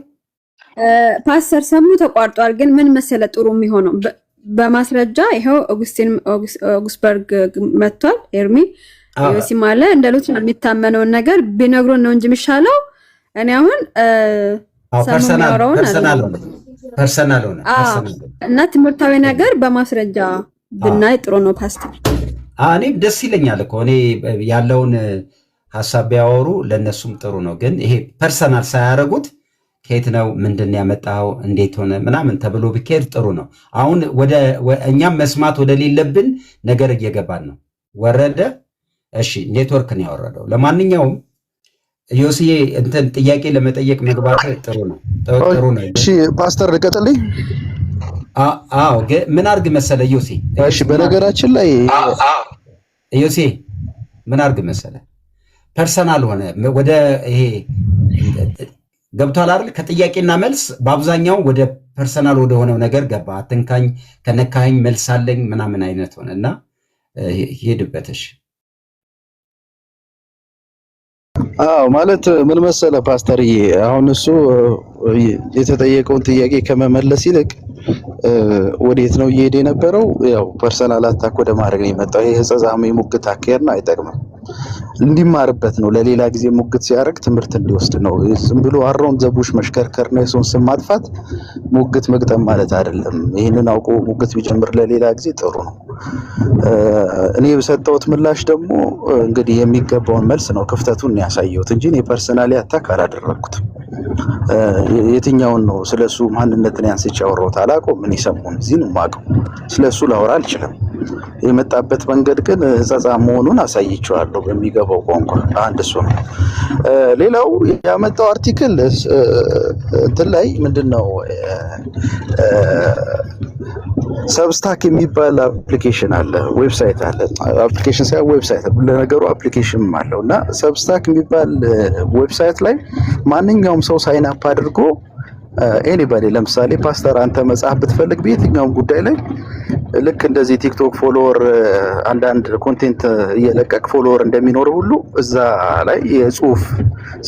[SPEAKER 5] ፓስተር ሰሙ ተቋርጧል። ግን ምን መሰለ ጥሩ የሚሆነው በማስረጃ ይሄው ኦግስበርግ መጥቷል። ኤርሚ ሲማለ እንደሉት የሚታመነውን ነገር ቢነግሩን ነው እንጂ የሚሻለው። እኔ አሁን
[SPEAKER 1] ፐርሰናል ሆነ
[SPEAKER 5] እና ትምህርታዊ ነገር በማስረጃ ብናይ ጥሩ ነው ፓስተር።
[SPEAKER 1] እኔም ደስ ይለኛል እኮ እኔ ያለውን ሀሳብ ቢያወሩ ለነሱም ጥሩ ነው። ግን ይሄ ፐርሰናል ሳያደርጉት ከየት ነው ምንድን ያመጣው እንዴት ሆነ ምናምን ተብሎ ቢካሄድ ጥሩ ነው። አሁን እኛም መስማት ወደሌለብን ነገር እየገባን ነው። ወረደ። እሺ ኔትወርክ ነው ያወረደው። ለማንኛውም ዮሲዬ እንትን ጥያቄ ለመጠየቅ መግባት ጥሩ ነው። ጥሩ ነው።
[SPEAKER 4] እሺ ፓስተር ልቀጥልኝ?
[SPEAKER 1] አዎ ምን አድርግ መሰለ ዮሲ።
[SPEAKER 4] እሺ በነገራችን ላይ
[SPEAKER 1] ዮሲ ምን አድርግ መሰለ ፐርሰናል ሆነ ወደ ይሄ ገብቷል አይደል? ከጥያቄና መልስ በአብዛኛው ወደ ፐርሰናል ወደ ሆነው ነገር ገባ። አትንካኝ፣ ከነካኝ መልስ አለኝ ምናምን አይነት ሆነና ሄድበትሽ።
[SPEAKER 4] ማለት ምን መሰለ ፓስተርዬ፣ አሁን እሱ የተጠየቀውን ጥያቄ ከመመለስ ይልቅ ወዴት ነው እየሄደ የነበረው? ያው ፐርሰናል አታክ ወደ ማድረግ ነው የመጣው። ይሄ ህጸጻም የሙግት አካሄድ ነው፣ አይጠቅምም። እንዲማርበት ነው። ለሌላ ጊዜ ሙግት ሲያደርግ ትምህርት እንዲወስድ ነው። ዝም ብሎ አራውንድ ዘቡሽ መሽከርከር ነው። የሰውን ስም ማጥፋት ሙግት መግጠም ማለት አይደለም። ይህንን አውቆ ሙግት ቢጀምር ለሌላ ጊዜ ጥሩ ነው። እኔ በሰጠሁት ምላሽ ደግሞ እንግዲህ የሚገባውን መልስ ነው ክፍተቱን ያሳየሁት እንጂ እኔ ፐርሰናሊ አታክ አላደረኩትም። የትኛውን ነው ስለሱ ማንነትን ያንስቼ አወራሁት? አላውቀውም። ምን ይሰሙን እዚህ ነው የማውቀው። ስለሱ ላወራ አልችልም። የመጣበት መንገድ ግን ህጸጻ መሆኑን አሳይቼዋለሁ በሚገባው ቋንቋ። አንድ እሱ ነው። ሌላው ያመጣው አርቲክል እንትን ላይ ምንድነው ሰብስታክ የሚባል አፕሊኬሽን አለ፣ ዌብሳይት አለ። አፕሊኬሽን ሳይሆን ዌብሳይት ለነገሩ አፕሊኬሽንም አለው እና ሰብስታክ የሚባል ዌብሳይት ላይ ማንኛውም ሰው ሳይን አፕ አድርጎ ኤኒባዲ ለምሳሌ ፓስተር አንተ መጽሐፍ ብትፈልግ በየትኛውም ጉዳይ ላይ ልክ እንደዚህ ቲክቶክ ፎሎወር አንዳንድ ኮንቴንት እየለቀቅ ፎሎወር እንደሚኖር ሁሉ እዛ ላይ የጽሁፍ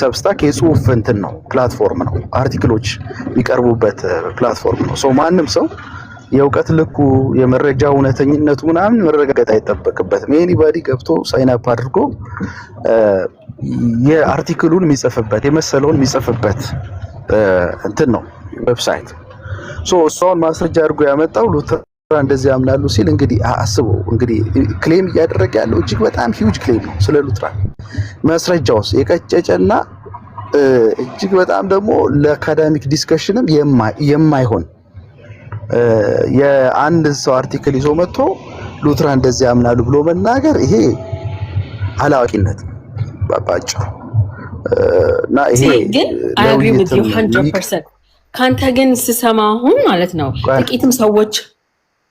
[SPEAKER 4] ሰብስታክ የጽሁፍ እንትን ነው፣ ፕላትፎርም ነው። አርቲክሎች የሚቀርቡበት ፕላትፎርም ነው። ሰው ማንም ሰው የእውቀት ልኩ የመረጃ እውነተኝነቱ ምናምን መረጋገጥ አይጠበቅበትም። ኤኒባዲ ገብቶ ሳይን አፕ አድርጎ የአርቲክሉን የሚጽፍበት የመሰለውን የሚጽፍበት እንትን ነው ዌብሳይት። እሷን ማስረጃ አድርጎ ያመጣው ሉተር እንደዚህ ያምናሉ ሲል እንግዲህ አስበው። እንግዲህ ክሌም እያደረገ ያለው እጅግ በጣም ሂውጅ ክሌም ነው ስለ ሉትራን። መስረጃውስ የቀጨጨና እጅግ በጣም ደግሞ ለአካዳሚክ ዲስከሽንም የማይሆን የአንድ ሰው አርቲክል ይዞ መጥቶ ሉትራን እንደዚህ ያምናሉ ብሎ መናገር ይሄ አላዋቂነት ባባጭሩ እና ይሄ
[SPEAKER 6] ግን አግሪ with you 100%። ካንተ ግን ስሰማ አሁን ማለት ነው ጥቂትም ሰዎች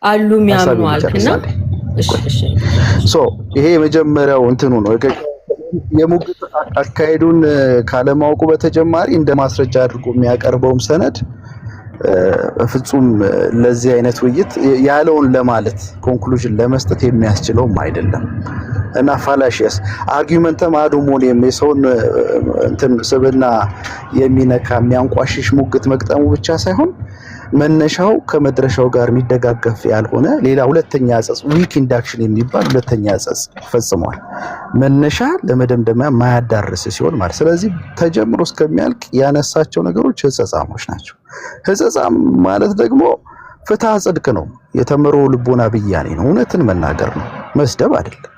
[SPEAKER 6] አሉ የሚያምኑ አልክና እሺ
[SPEAKER 4] ይሄ የመጀመሪያው እንትኑ ነው። የሙግት አካሄዱን ካለማወቁ በተጨማሪ እንደ ማስረጃ አድርጎ የሚያቀርበውም ሰነድ ፍጹም ለዚህ አይነት ውይይት ያለውን ለማለት ኮንክሉዥን ለመስጠት የሚያስችለውም አይደለም እና ፋላሺየስ አርጊመንተም አዶሞኒየም የሰውን እንትን ስብና የሚነካ የሚያንቋሽሽ ሙግት መግጠሙ ብቻ ሳይሆን መነሻው ከመድረሻው ጋር የሚደጋገፍ ያልሆነ ሌላ ሁለተኛ አጸጽ ዊክ ኢንዳክሽን የሚባል ሁለተኛ አጸጽ ፈጽሟል። መነሻ ለመደምደሚያ ማያዳርስ ሲሆን ማለት ስለዚህ ተጀምሮ እስከሚያልቅ ያነሳቸው ነገሮች ህጸጻሞች ናቸው። ህጸጻም ማለት ደግሞ ፍትሐ ጽድቅ ነው። የተመሮ ልቦና ብያኔ ነው። እውነትን መናገር ነው፣ መስደብ አይደለም።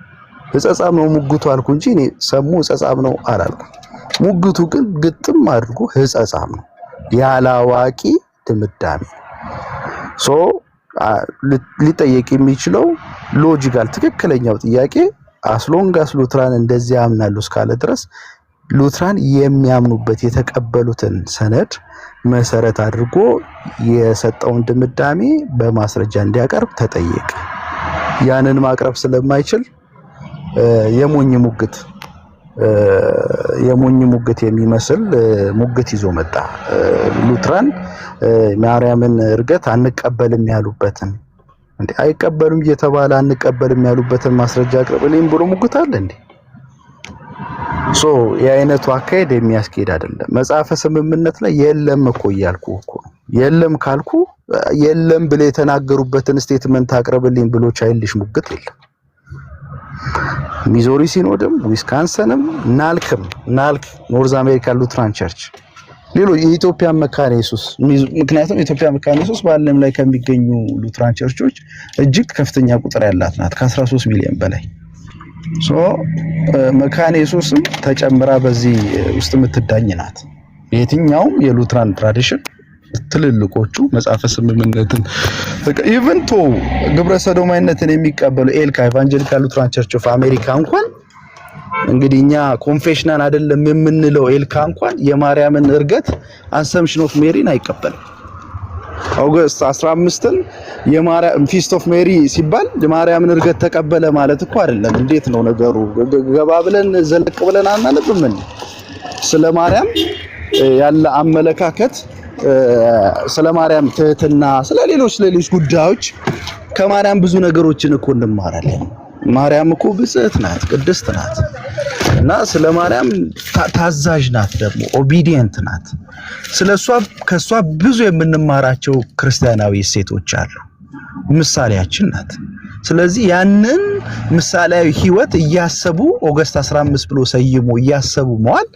[SPEAKER 4] ህጸጻም ነው ሙግቱ አልኩ እንጂ እኔ ሰሙ ህጸጻም ነው አላልኩም። ሙግቱ ግን ግጥም አድርጎ ህጸጻም ነው ያላዋቂ ድምዳሜ። ሊጠየቅ የሚችለው ሎጂካል ትክክለኛው ጥያቄ አስሎንጋስ ሉትራን እንደዚህ ያምናሉ እስካለ ድረስ ሉትራን የሚያምኑበት የተቀበሉትን ሰነድ መሰረት አድርጎ የሰጠውን ድምዳሜ በማስረጃ እንዲያቀርብ ተጠየቀ። ያንን ማቅረብ ስለማይችል የሞኝ ሙግት የሚመስል ሙግት ይዞ መጣ። ሉትራን ማርያምን እርገት አንቀበልም ያሉበትን እንዴ አይቀበሉም እየተባለ አንቀበልም ያሉበትን ማስረጃ አቅርብ እኔም ብሎ ሙግት አለ እንዴ? ሶ የአይነቱ አካሄድ የሚያስኬድ አይደለም። መጽሐፈ ስምምነት ላይ የለም እኮ እያልኩ እኮ የለም ካልኩ የለም ብለው የተናገሩበትን ስቴትመንት አቅርብልኝ ብሎ ቻይልድሽ ሙግት የለም። ሚዞሪ ሲኖድም ዊስካንሰንም ናልክ ኖርዝ አሜሪካ ሉትራን ቸርች ሌሎች የኢትዮጵያ መካነ ኢየሱስ ምክንያቱም የኢትዮጵያ መካነ ኢየሱስ በዓለም ላይ ከሚገኙ ሉትራን ቸርቾች እጅግ ከፍተኛ ቁጥር ያላት ናት ከ13 ሚሊዮን በላይ ሶ መካነ ኢየሱስም ተጨምራ በዚህ ውስጥ የምትዳኝ ናት። የትኛውም የሉትራን ትራዲሽን ትልልቆቹ መጽሐፈ ስምምነትን ኢቭን ቶ ግብረ ሰዶማዊነትን የሚቀበሉ ኤልካ ኢቫንጀሊካል ሉትራን ቸርች ኦፍ አሜሪካ እንኳን እንግዲህ እኛ ኮንፌሽናል አይደለም የምንለው ኤልካ እንኳን የማርያምን እርገት አሰምፕሽን ኦፍ ሜሪን አይቀበልም። ኦገስት 15ን የማርያም ፊስት ኦፍ ሜሪ ሲባል የማርያምን እርገት ተቀበለ ማለት እኮ አይደለም። እንዴት ነው ነገሩ? ገባ ብለን ዘለቅ ብለን አናነብም። ስለ ማርያም ያለ አመለካከት ስለ ማርያም ትህትና ስለ ሌሎች ጉዳዮች ከማርያም ብዙ ነገሮችን እኮ እንማራለን። ማርያም እኮ ብጽዕት ናት፣ ቅድስት ናት እና ስለ ማርያም ታዛዥ ናት፣ ደግሞ ኦቢዲየንት ናት። ስለሷ ከሷ ብዙ የምንማራቸው ክርስቲያናዊ እሴቶች አሉ። ምሳሌያችን ናት። ስለዚህ ያንን ምሳሌያዊ ህይወት እያሰቡ ኦገስት 15 ብሎ ሰይሞ እያሰቡ መዋል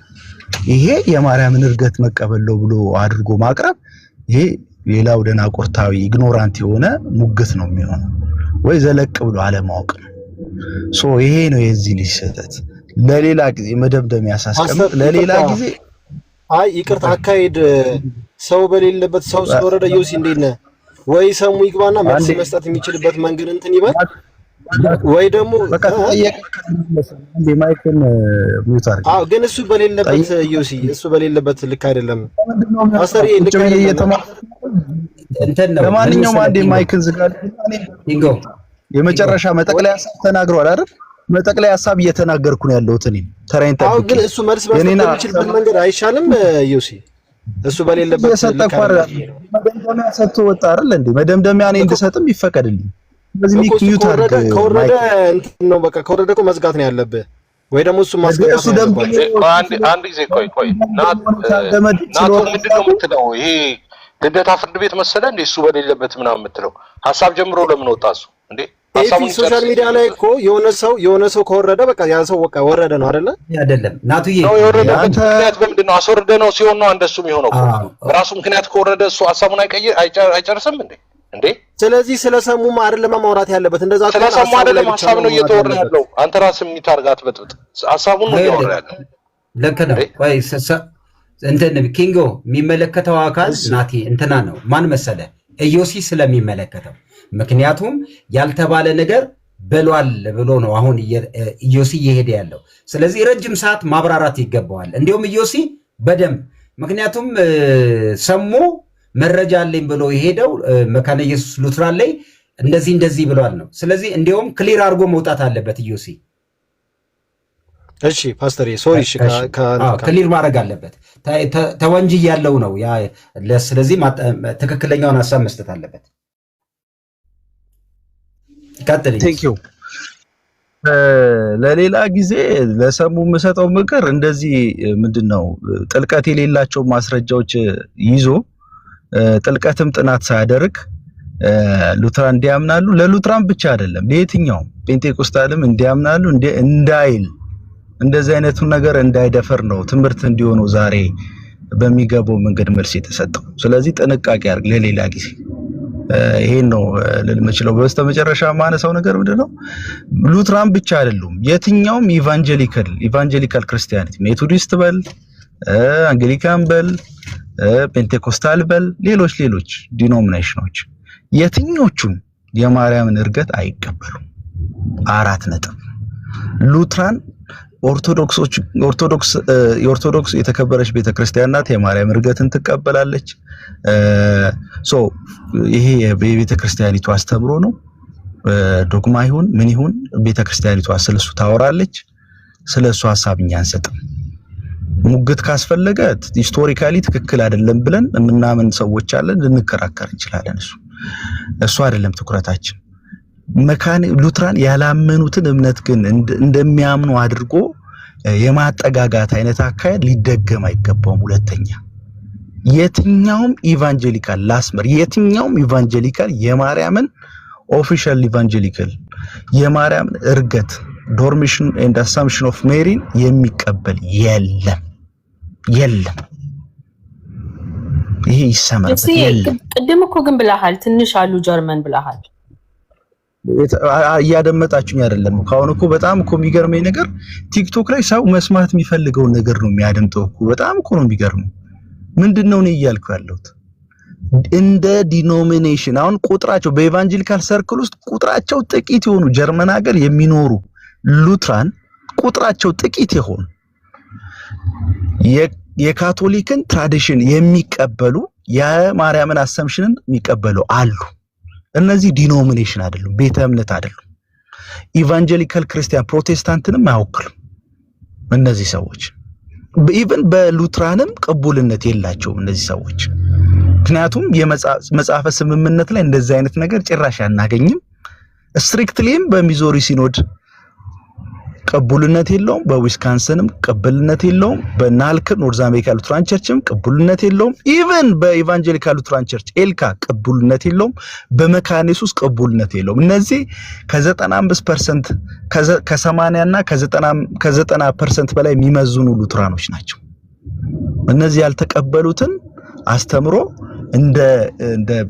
[SPEAKER 4] ይሄ የማርያምን እርገት መቀበል ነው ብሎ አድርጎ ማቅረብ ይሄ ሌላው ደናቁርታዊ ኢግኖራንት የሆነ ሙግት ነው የሚሆነው፣ ወይ ዘለቅ ብሎ አለማወቅ ነው። ሶ ይሄ ነው የዚህ ልጅ ስህተት። ለሌላ ጊዜ መደምደሚያ ያሳስቀምጥ ለሌላ ጊዜ
[SPEAKER 7] ይቅርታ አካሄድ ሰው በሌለበት ሰው ስለወረደ ዮሲ እንዴት ነህ ወይ ሰሙ ይግባና መልስ መስጠት የሚችልበት መንገድ እንትን ይበል ወይ ደግሞ
[SPEAKER 4] በቃ ማይክን ሚውት አድርግ።
[SPEAKER 7] ግን እሱ በሌለበት ዮሲ እሱ በሌለበት ልክ አይደለም። አሰሪ ልክ አይደለም።
[SPEAKER 4] ለማንኛውም አንዴ ማይክን ዝጋል። የመጨረሻ መጠቅለያ ሐሳብ ተናግሯል አይደል? መጠቅለያ ሐሳብ እየተናገርኩ ነው ያለሁት እኔ ተራይን ጠብቄ።
[SPEAKER 7] ግን እሱ መልስ መስጠት የሚችልበት መንገድ አይሻልም ዮሲ? እሱ በሌለበት
[SPEAKER 4] መደምደሚያ ሰጥቶ ወጣ አይደል እንዴ? መደምደሚያ እኔ እንድሰጥም ይፈቀድልኝ። ስለዚህ ሚውት አድርግ።
[SPEAKER 7] ከወረደ እንትን ነው በቃ ከወረደ እኮ መዝጋት ነው ያለብህ ወይ ደግሞ እሱ ማስገባት ነው።
[SPEAKER 8] እሱ ደግሞ አንድ ጊዜ ቆይ ናቱ ምንድነው የምትለው? ይሄ ልደታ ፍርድ ቤት መሰለ እንዴ እሱ በሌለበት ምናምን የምትለው ሀሳብ ጀምሮ ለምን ወጣ እሱ እንዴ?
[SPEAKER 7] ሶሻል ሚዲያ ላይ እኮ የሆነ ሰው ከወረደ በቃ ያ ሰው በቃ ወረደ ነው አይደለ?
[SPEAKER 1] አይደለም ናቱዬ
[SPEAKER 8] ነው የወረደበት ምክንያት በምንድን ነው? አስወረደ ነው ሲሆን ነው እንደሱ የሚሆነው እኮ በራሱ ምክንያት ከወረደ እሱ ሀሳቡን አይጨርስም እንዴ?
[SPEAKER 7] ስለዚህ ስለሰሙማ አይደለም ማውራት ያለበት። እንደዛ
[SPEAKER 8] ስለሰሙ አይደለም ሀሳብ ነው እየተወራ ያለው። አንተ ራስህ የሚታርጋት በጥብጥ ሀሳቡን ነው እያወራ ያለው።
[SPEAKER 1] ልክ ነው። ቆይ እንትን ኪንጎ የሚመለከተው አካል ናቲ እንትና ነው ማን መሰለ? ኢዮሲ ስለሚመለከተው ምክንያቱም ያልተባለ ነገር በሏል ብሎ ነው አሁን ኢዮሲ እየሄደ ያለው። ስለዚህ ረጅም ሰዓት ማብራራት ይገባዋል። እንዲሁም ኢዮሲ በደንብ ምክንያቱም ሰሙ መረጃ አለኝ ብሎ የሄደው መካነ ኢየሱስ ሉትራን ላይ እንደዚህ ብሏል ነው። ስለዚህ እንዲሁም ክሊር አድርጎ መውጣት አለበት ኢዮሲ።
[SPEAKER 7] እሺ ፓስተር ሶሪ
[SPEAKER 1] ክሊር ማድረግ አለበት። ተወንጅ ያለው ነው ያ። ስለዚህ ትክክለኛውን ሐሳብ መስጠት አለበት።
[SPEAKER 4] ቴንክ ዩ። ለሌላ ጊዜ ለሰሙ የምሰጠው ምክር እንደዚህ ምንድነው ጥልቀት የሌላቸው ማስረጃዎች ይዞ ጥልቀትም ጥናት ሳያደርግ ሉትራን እንዲያምናሉ ለሉትራን ብቻ አይደለም ለየትኛውም ፔንቴኮስታልም እንዲያምናሉ እንዳይል እንደዚህ አይነቱን ነገር እንዳይደፈር ነው ትምህርት እንዲሆኑ ዛሬ በሚገባው መንገድ መልስ የተሰጠው። ስለዚህ ጥንቃቄ አድርግ ለሌላ ጊዜ። ይሄን ነው ለልመችለው። በስተመጨረሻ ማነሳው ነገር ምንድነው ሉትራን ብቻ አይደሉም የትኛውም ኢቫንጀሊካል ክርስቲያኒቲ ሜቶዲስት በል አንግሊካን በል ፔንቴኮስታል በል ሌሎች ዲኖሚኔሽኖች የትኞቹም የማርያምን እርገት አይቀበሉም። 4 ነጥብ። ሉትራን የኦርቶዶክስ የተከበረች ቤተክርስቲያን ናት። የማርያም እርገትን ትቀበላለች። ይሄ የቤተክርስቲያኒቱ አስተምሮ ነው። ዶግማ ይሁን ምን ይሁን ቤተክርስቲያኒቱ ስለሱ ታወራለች። ስለሱ ሐሳብ እኛ አንሰጥም። ሙግት ካስፈለገ ሂስቶሪካሊ ትክክል አይደለም ብለን የምናምን ሰዎች አለን፣ ልንከራከር እንችላለን። እሱ አይደለም ትኩረታችን። ሉትራን ያላመኑትን እምነት ግን እንደሚያምኑ አድርጎ
[SPEAKER 9] የማጠጋጋት አይነት አካሄድ ሊደገም አይገባውም። ሁለተኛ የትኛውም ኢቫንጀሊካል ላስመር የትኛውም ኢቫንጀሊካል የማርያምን ኦፊሻል ኢቫንጀሊካል የማርያምን እርገት ዶርሚሽን ኤንድ አሳምፕሽን ኦፍ ሜሪን የሚቀበል የለም። ይሄ ይሰማል።
[SPEAKER 6] ቅድም እኮ ግን ብለሃል፣ ትንሽ አሉ ጀርመን ብለሃል።
[SPEAKER 9] እያደመጣችሁኝ አይደለም? ካሁን እኮ በጣም እኮ የሚገርመኝ ነገር ቲክቶክ ላይ ሰው መስማት የሚፈልገውን ነገር ነው የሚያደምጠው እኮ። በጣም እኮ ነው የሚገርመው። ምንድነው ነው እያልኩ ያለሁት? እንደ ዲኖሚኔሽን አሁን ቁጥራቸው በኢቫንጀሊካል ሰርክል ውስጥ ቁጥራቸው ጥቂት የሆኑ ጀርመን ሀገር የሚኖሩ ሉትራን ቁጥራቸው ጥቂት የሆኑ የካቶሊክን ትራዲሽን የሚቀበሉ የማርያምን አሰምሽንን የሚቀበሉ አሉ። እነዚህ ዲኖሚኔሽን አይደሉም፣ ቤተ እምነት አይደሉም። ኢቫንጀሊካል ክርስቲያን ፕሮቴስታንትንም አይወክሉም እነዚህ ሰዎች። ኢቭን በሉትራንም ቅቡልነት የላቸውም እነዚህ ሰዎች። ምክንያቱም የመጽሐፈ ስምምነት ላይ እንደዚህ አይነት ነገር ጭራሽ አናገኝም። ስትሪክትሊም በሚዞሪ ሲኖድ ቅቡልነት የለውም፣ በዊስካንሰንም ቅቡልነት የለውም፣ በናልክ ኖርዝ አሜሪካ ሉትራን ቸርችም ቅቡልነት የለውም። ኢቭን በኢቫንጀሊካል ሉትራን ቸርች ኤልካ ቅቡልነት የለውም፣ በመካነ ኢየሱስ ቅቡልነት የለውም። እነዚህ ከ95% ከ80 እና ከ90% በላይ የሚመዝኑ ሉትራኖች ናቸው። እነዚህ ያልተቀበሉትን አስተምሮ እንደ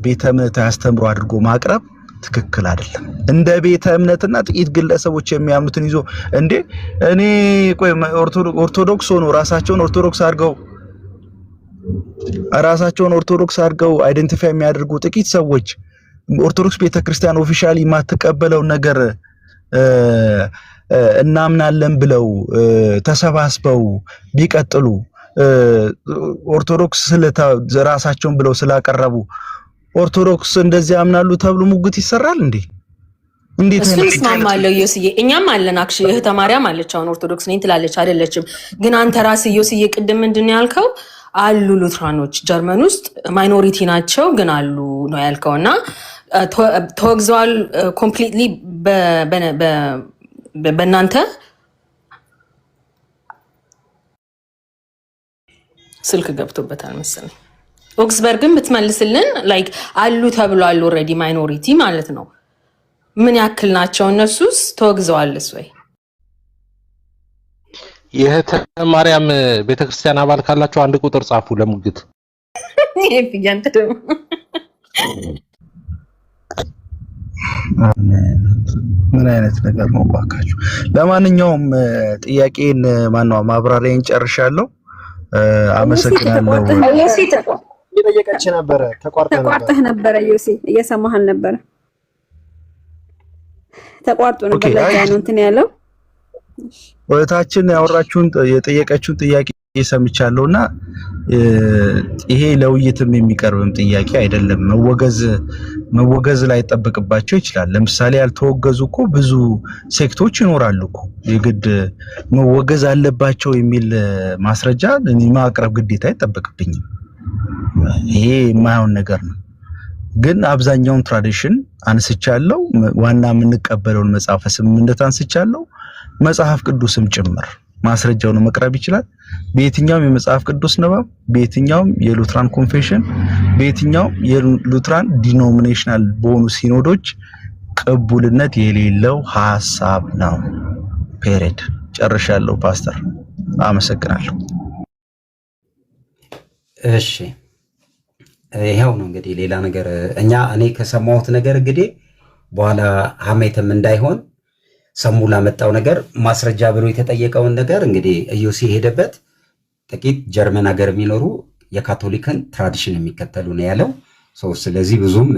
[SPEAKER 9] ቤተ እምነት አስተምሮ አድርጎ ማቅረብ ትክክል አይደለም። እንደ ቤተ እምነትና ጥቂት ግለሰቦች የሚያምኑትን ይዞ እንዴ እኔ ቆይ ኦርቶዶክስ ሆኖ ራሳቸውን ኦርቶዶክስ አድርገው አይደንቲፋይ የሚያደርጉ ጥቂት ሰዎች ኦርቶዶክስ ቤተክርስቲያን ኦፊሻሊ የማትቀበለው ነገር እናምናለን ብለው ተሰባስበው ቢቀጥሉ ኦርቶዶክስ ራሳቸውን ብለው ስላቀረቡ ኦርቶዶክስ እንደዚህ ያምናሉ ተብሎ ሙግት ይሰራል እንዴ? እንዴት ነው?
[SPEAKER 6] እስማማለሁ ዮስዬ፣ እኛም አለን አክቹሊ እህተ ማርያም አለች አሁን ኦርቶዶክስ ነኝ ትላለች አይደለችም። ግን አንተ ራስህ ዮስዬ ቅድም ምንድነው ያልከው? አሉ ሉትራኖች ጀርመን ውስጥ ማይኖሪቲ ናቸው ግን አሉ ነው ያልከውና ተወግዘዋል ኮምፕሊትሊ በእናንተ ስልክ ገብቶበታል መሰለኝ። ኦክስበርግን ብትመልስልን ላይክ አሉ ተብሏል ኦልሬዲ ማይኖሪቲ ማለት ነው። ምን ያክል ናቸው እነሱስ? ተወግዘዋልስ ወይ?
[SPEAKER 8] የእህተ ማርያም ቤተክርስቲያን አባል ካላችሁ አንድ ቁጥር ጻፉ ለሙግት።
[SPEAKER 9] ምን አይነት ነገር ነው ባካችሁ? ለማንኛውም ጥያቄን ማንኛውም ማብራሪያን ጨርሻለሁ። አመሰግናለሁ።
[SPEAKER 7] እየጠየቀች ነበረ።
[SPEAKER 5] ተቋርጠህ ነበረ ዮሴ፣ እየሰማህን ነበረ። ተቋርጦ ነበር ለዛው እንትን ያለው።
[SPEAKER 9] ወታችን ያወራችሁን የጠየቀችውን ጥያቄ ሰምቻለሁና ይሄ ለውይይትም የሚቀርብም ጥያቄ አይደለም። መወገዝ ላይ ተጠብቅባቸው ይችላል። ለምሳሌ ያልተወገዙ እኮ ብዙ ሴክቶች ይኖራሉ እኮ የግድ መወገዝ አለባቸው የሚል ማስረጃ ማቅረብ ግዴታ አይጠበቅብኝም። ይሄ የማይሆን ነገር ነው። ግን አብዛኛውን ትራዲሽን አንስቻለሁ። ዋና የምንቀበለውን መጽሐፈ ስምምነት አንስቻለሁ። መጽሐፍ ቅዱስም ጭምር ማስረጃውን መቅረብ ይችላል። በየትኛውም የመጽሐፍ ቅዱስ ንባብ፣ በየትኛውም የሉትራን ኮንፌሽን፣ በየትኛውም የሉትራን ዲኖሚኔሽናል በሆኑ ሲኖዶች ቅቡልነት የሌለው ሐሳብ ነው። ፔሬድ። ጨርሻለሁ ፓስተር፣ አመሰግናለሁ።
[SPEAKER 1] እሺ ይሄው ነው እንግዲህ። ሌላ ነገር እኔ ከሰማሁት ነገር እንግዲህ በኋላ ሀሜትም እንዳይሆን ሰሙ ላመጣው ነገር ማስረጃ ብሎ የተጠየቀውን ነገር እንግዲህ ኢዮሲ ሄደበት ጥቂት ጀርመን ሀገር የሚኖሩ የካቶሊክን ትራዲሽን የሚከተሉ ነው ያለው። ስለዚህ ብዙም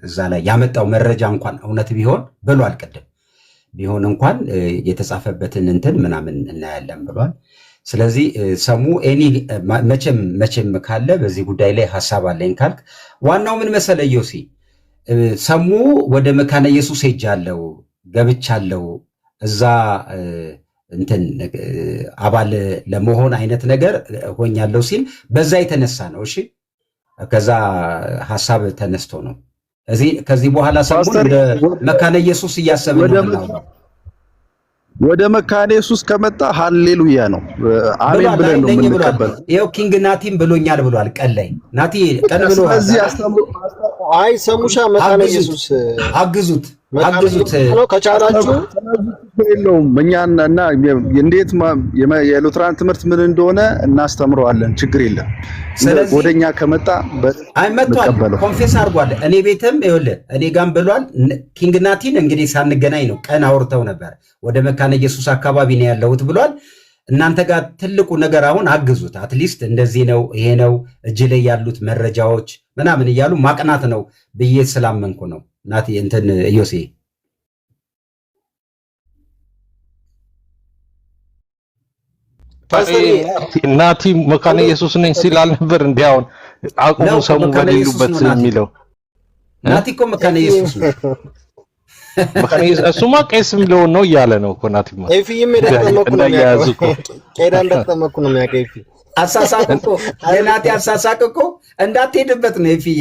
[SPEAKER 1] እዛ ላይ ያመጣው መረጃ እንኳን እውነት ቢሆን ብሏል። ቅድም ቢሆን እንኳን የተጻፈበትን እንትን ምናምን እናያለን ብሏል። ስለዚህ ሰሙ መቼም ካለ በዚህ ጉዳይ ላይ ሐሳብ አለኝ ካልክ ዋናው ምን መሰለ ኢዮሲ፣ ሰሙ ወደ መካነ ኢየሱስ ሄጃለሁ ገብቻለሁ እዛ እንትን አባል ለመሆን አይነት ነገር ሆኛለሁ ሲል በዛ የተነሳ ነው። እሺ ከዛ ሐሳብ ተነስቶ ነው። ከዚህ በኋላ ሰሙ ወደ መካነ ኢየሱስ እያሰብን ነው።
[SPEAKER 4] ወደ መካነ ኢየሱስ ከመጣ ሃሌሉያ ነው። አሜን ብለን ነው የምንቀበለው።
[SPEAKER 1] ይኸው ኪንግ ናቲም ብሎኛል ብሏል። ቀን ላይ ናቲ ቀን ብሎ
[SPEAKER 4] ስለዚህ አስተምሮ
[SPEAKER 7] አይ ሰሙሻ መካነ ኢየሱስ
[SPEAKER 1] አግዙት
[SPEAKER 7] ነው ከቻላችሁ
[SPEAKER 4] የለውም። እኛና እንዴት የሉትራን ትምህርት ምን እንደሆነ እናስተምረዋለን። ችግር የለም።
[SPEAKER 1] ስለዚህ
[SPEAKER 4] ወደኛ ከመጣ
[SPEAKER 1] አይመጣው ኮንፌስ አድርጓል። እኔ ቤትም ይኸውልህ እኔ ጋም ብሏል። ኪንግ ናቲን እንግዲህ ሳንገናኝ ነው ቀን አውርተው ነበር። ወደ መካነ ኢየሱስ አካባቢ ነው ያለሁት ብሏል። እናንተ ጋር ትልቁ ነገር አሁን አግዙት። አትሊስት እንደዚህ ነው ይሄ ነው እጅ ላይ ያሉት መረጃዎች ምናምን እያሉ ማቅናት ነው ብዬ ስላመንኩ ነው። ናቲ እንትን ዮሴ
[SPEAKER 8] ናቲ መካነ ኢየሱስ ነኝ ሲል አልነበር? እንዲያውን አቁሙ ሰሙ በሌሉበት የሚለው
[SPEAKER 1] ናቲ እኮ መካነ ኢየሱስ ነው።
[SPEAKER 8] መካነ ኢየሱስ እሱማ ቄስም ሊሆን ነው እያለ ነው እኮ ናቲማ።
[SPEAKER 7] ኤፊም እንደተጠመኩ ነው የሚያውቀው። ቄዳ እንደተጠመኩ ነው የሚያውቀው። ኤፊ
[SPEAKER 1] አሳሳቅ እኮ የናቲ አሳሳቅ እኮ እንዳትሄድበት ነው ኤፊዬ።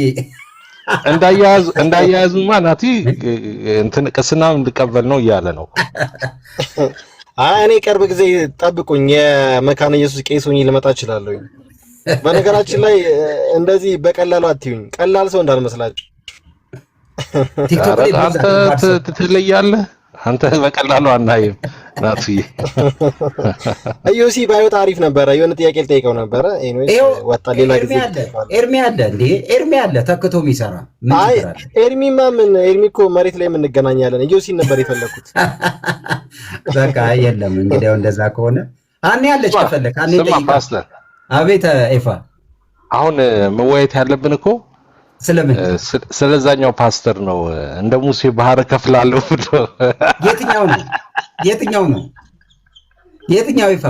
[SPEAKER 8] እንዳያያዙማ ናቲ እንትን ቅስና እንድቀበል ነው እያለ ነው።
[SPEAKER 7] እኔ ቅርብ ጊዜ ጠብቁኝ፣ የመካነ ኢየሱስ ቄስ ሆኜ ልመጣ እችላለሁ። በነገራችን ላይ እንደዚህ በቀላሉ አትዩኝ፣ ቀላል ሰው እንዳልመስላችሁ።
[SPEAKER 8] አንተ ትለያለህ፣ አንተ በቀላሉ አናይም። ናቲ
[SPEAKER 7] ኢዮሲ ባይወጣ አሪፍ ነበረ። የሆነ ጥያቄ ልጠይቀው ነበረ። ኤኒዌይስ ወጣ። ሌላ ጊዜ
[SPEAKER 1] ኤርሚ አለ እንዴ? ኤርሚ አለ ተክቶ የሚሰራ
[SPEAKER 7] አይ ኤርሚማ ምን ኤርሚ እኮ መሬት ላይ እንገናኛለን። ኢዮሲን ነበር የፈለኩት።
[SPEAKER 1] በቃ የለም እንግዲህ እንደዛ ከሆነ አኔ ያለች ከፈለክ አኔ
[SPEAKER 8] ፓስተር።
[SPEAKER 1] አቤት ኤፋ፣
[SPEAKER 8] አሁን መወያየት ያለብን እኮ
[SPEAKER 1] ስለምን
[SPEAKER 8] ስለዛኛው ፓስተር ነው። እንደ ሙሴ ባህር ከፍላለሁ ብሎ የትኛው ይፋ?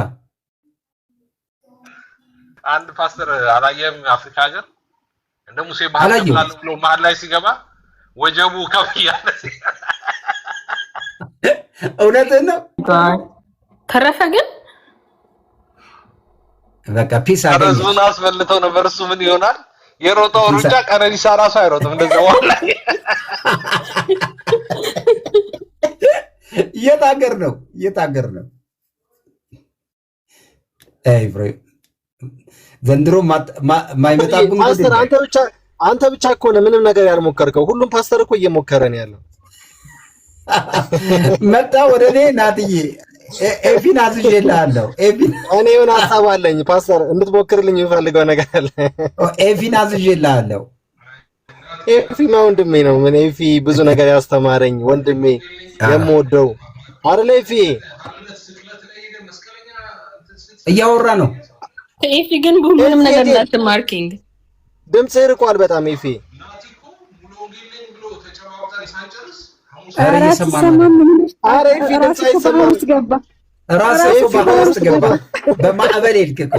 [SPEAKER 8] አንድ ፓስተር አላየም? አፍሪካ ሀገር እንደ ሙሴ ባህር ከፍላለሁ ብሎ መሀል ላይ ሲገባ ወጀቡ ከፍ ያለ
[SPEAKER 1] እውነትህን ነው።
[SPEAKER 6] ተረፈ ግን
[SPEAKER 1] በቃ ፒስ አገኘ።
[SPEAKER 8] ህዝቡን አስበልተው ነበር። እሱ ምን ይሆናል? የሮጠው ሩጫ ቀነኒሳ ራሱ አይሮጥም እንደዛ ዋላ።
[SPEAKER 1] የት ሀገር ነው? አይ ብሮ ዘንድሮ ማይመጣብን
[SPEAKER 7] ፓስተር አንተ ብቻ እኮ ነው ምንም ነገር ያልሞከርከው። ሁሉም ፓስተር እኮ እየሞከረ ነው ያለው።
[SPEAKER 1] መጣ ወደ እኔ ናትዬ ኤፊን አዝዤልሃለሁ።
[SPEAKER 7] እኔ የሆነ ሀሳብ አለኝ ፓስተር እንድትሞክርልኝ የምፈልገው ነገር አለ።
[SPEAKER 1] ኤፊን አዝዤልሃለሁ።
[SPEAKER 7] ኤፊማ ወንድሜ ነው። ምን ኤፊ ብዙ ነገር ያስተማረኝ ወንድሜ የምወደው አይደል? ኤፊ
[SPEAKER 1] እያወራ ነው።
[SPEAKER 6] ኤፊ ግን ምንም ነገር እንዳትማርኪንግ
[SPEAKER 7] ድምጽ ርቋል በጣም ኤፊ።
[SPEAKER 5] ኧረ ኤፊ ድምጽ አይሰማም።
[SPEAKER 1] ራስህ ባህር ውስጥ ገባ። በማዕበል ሄድክ እኮ።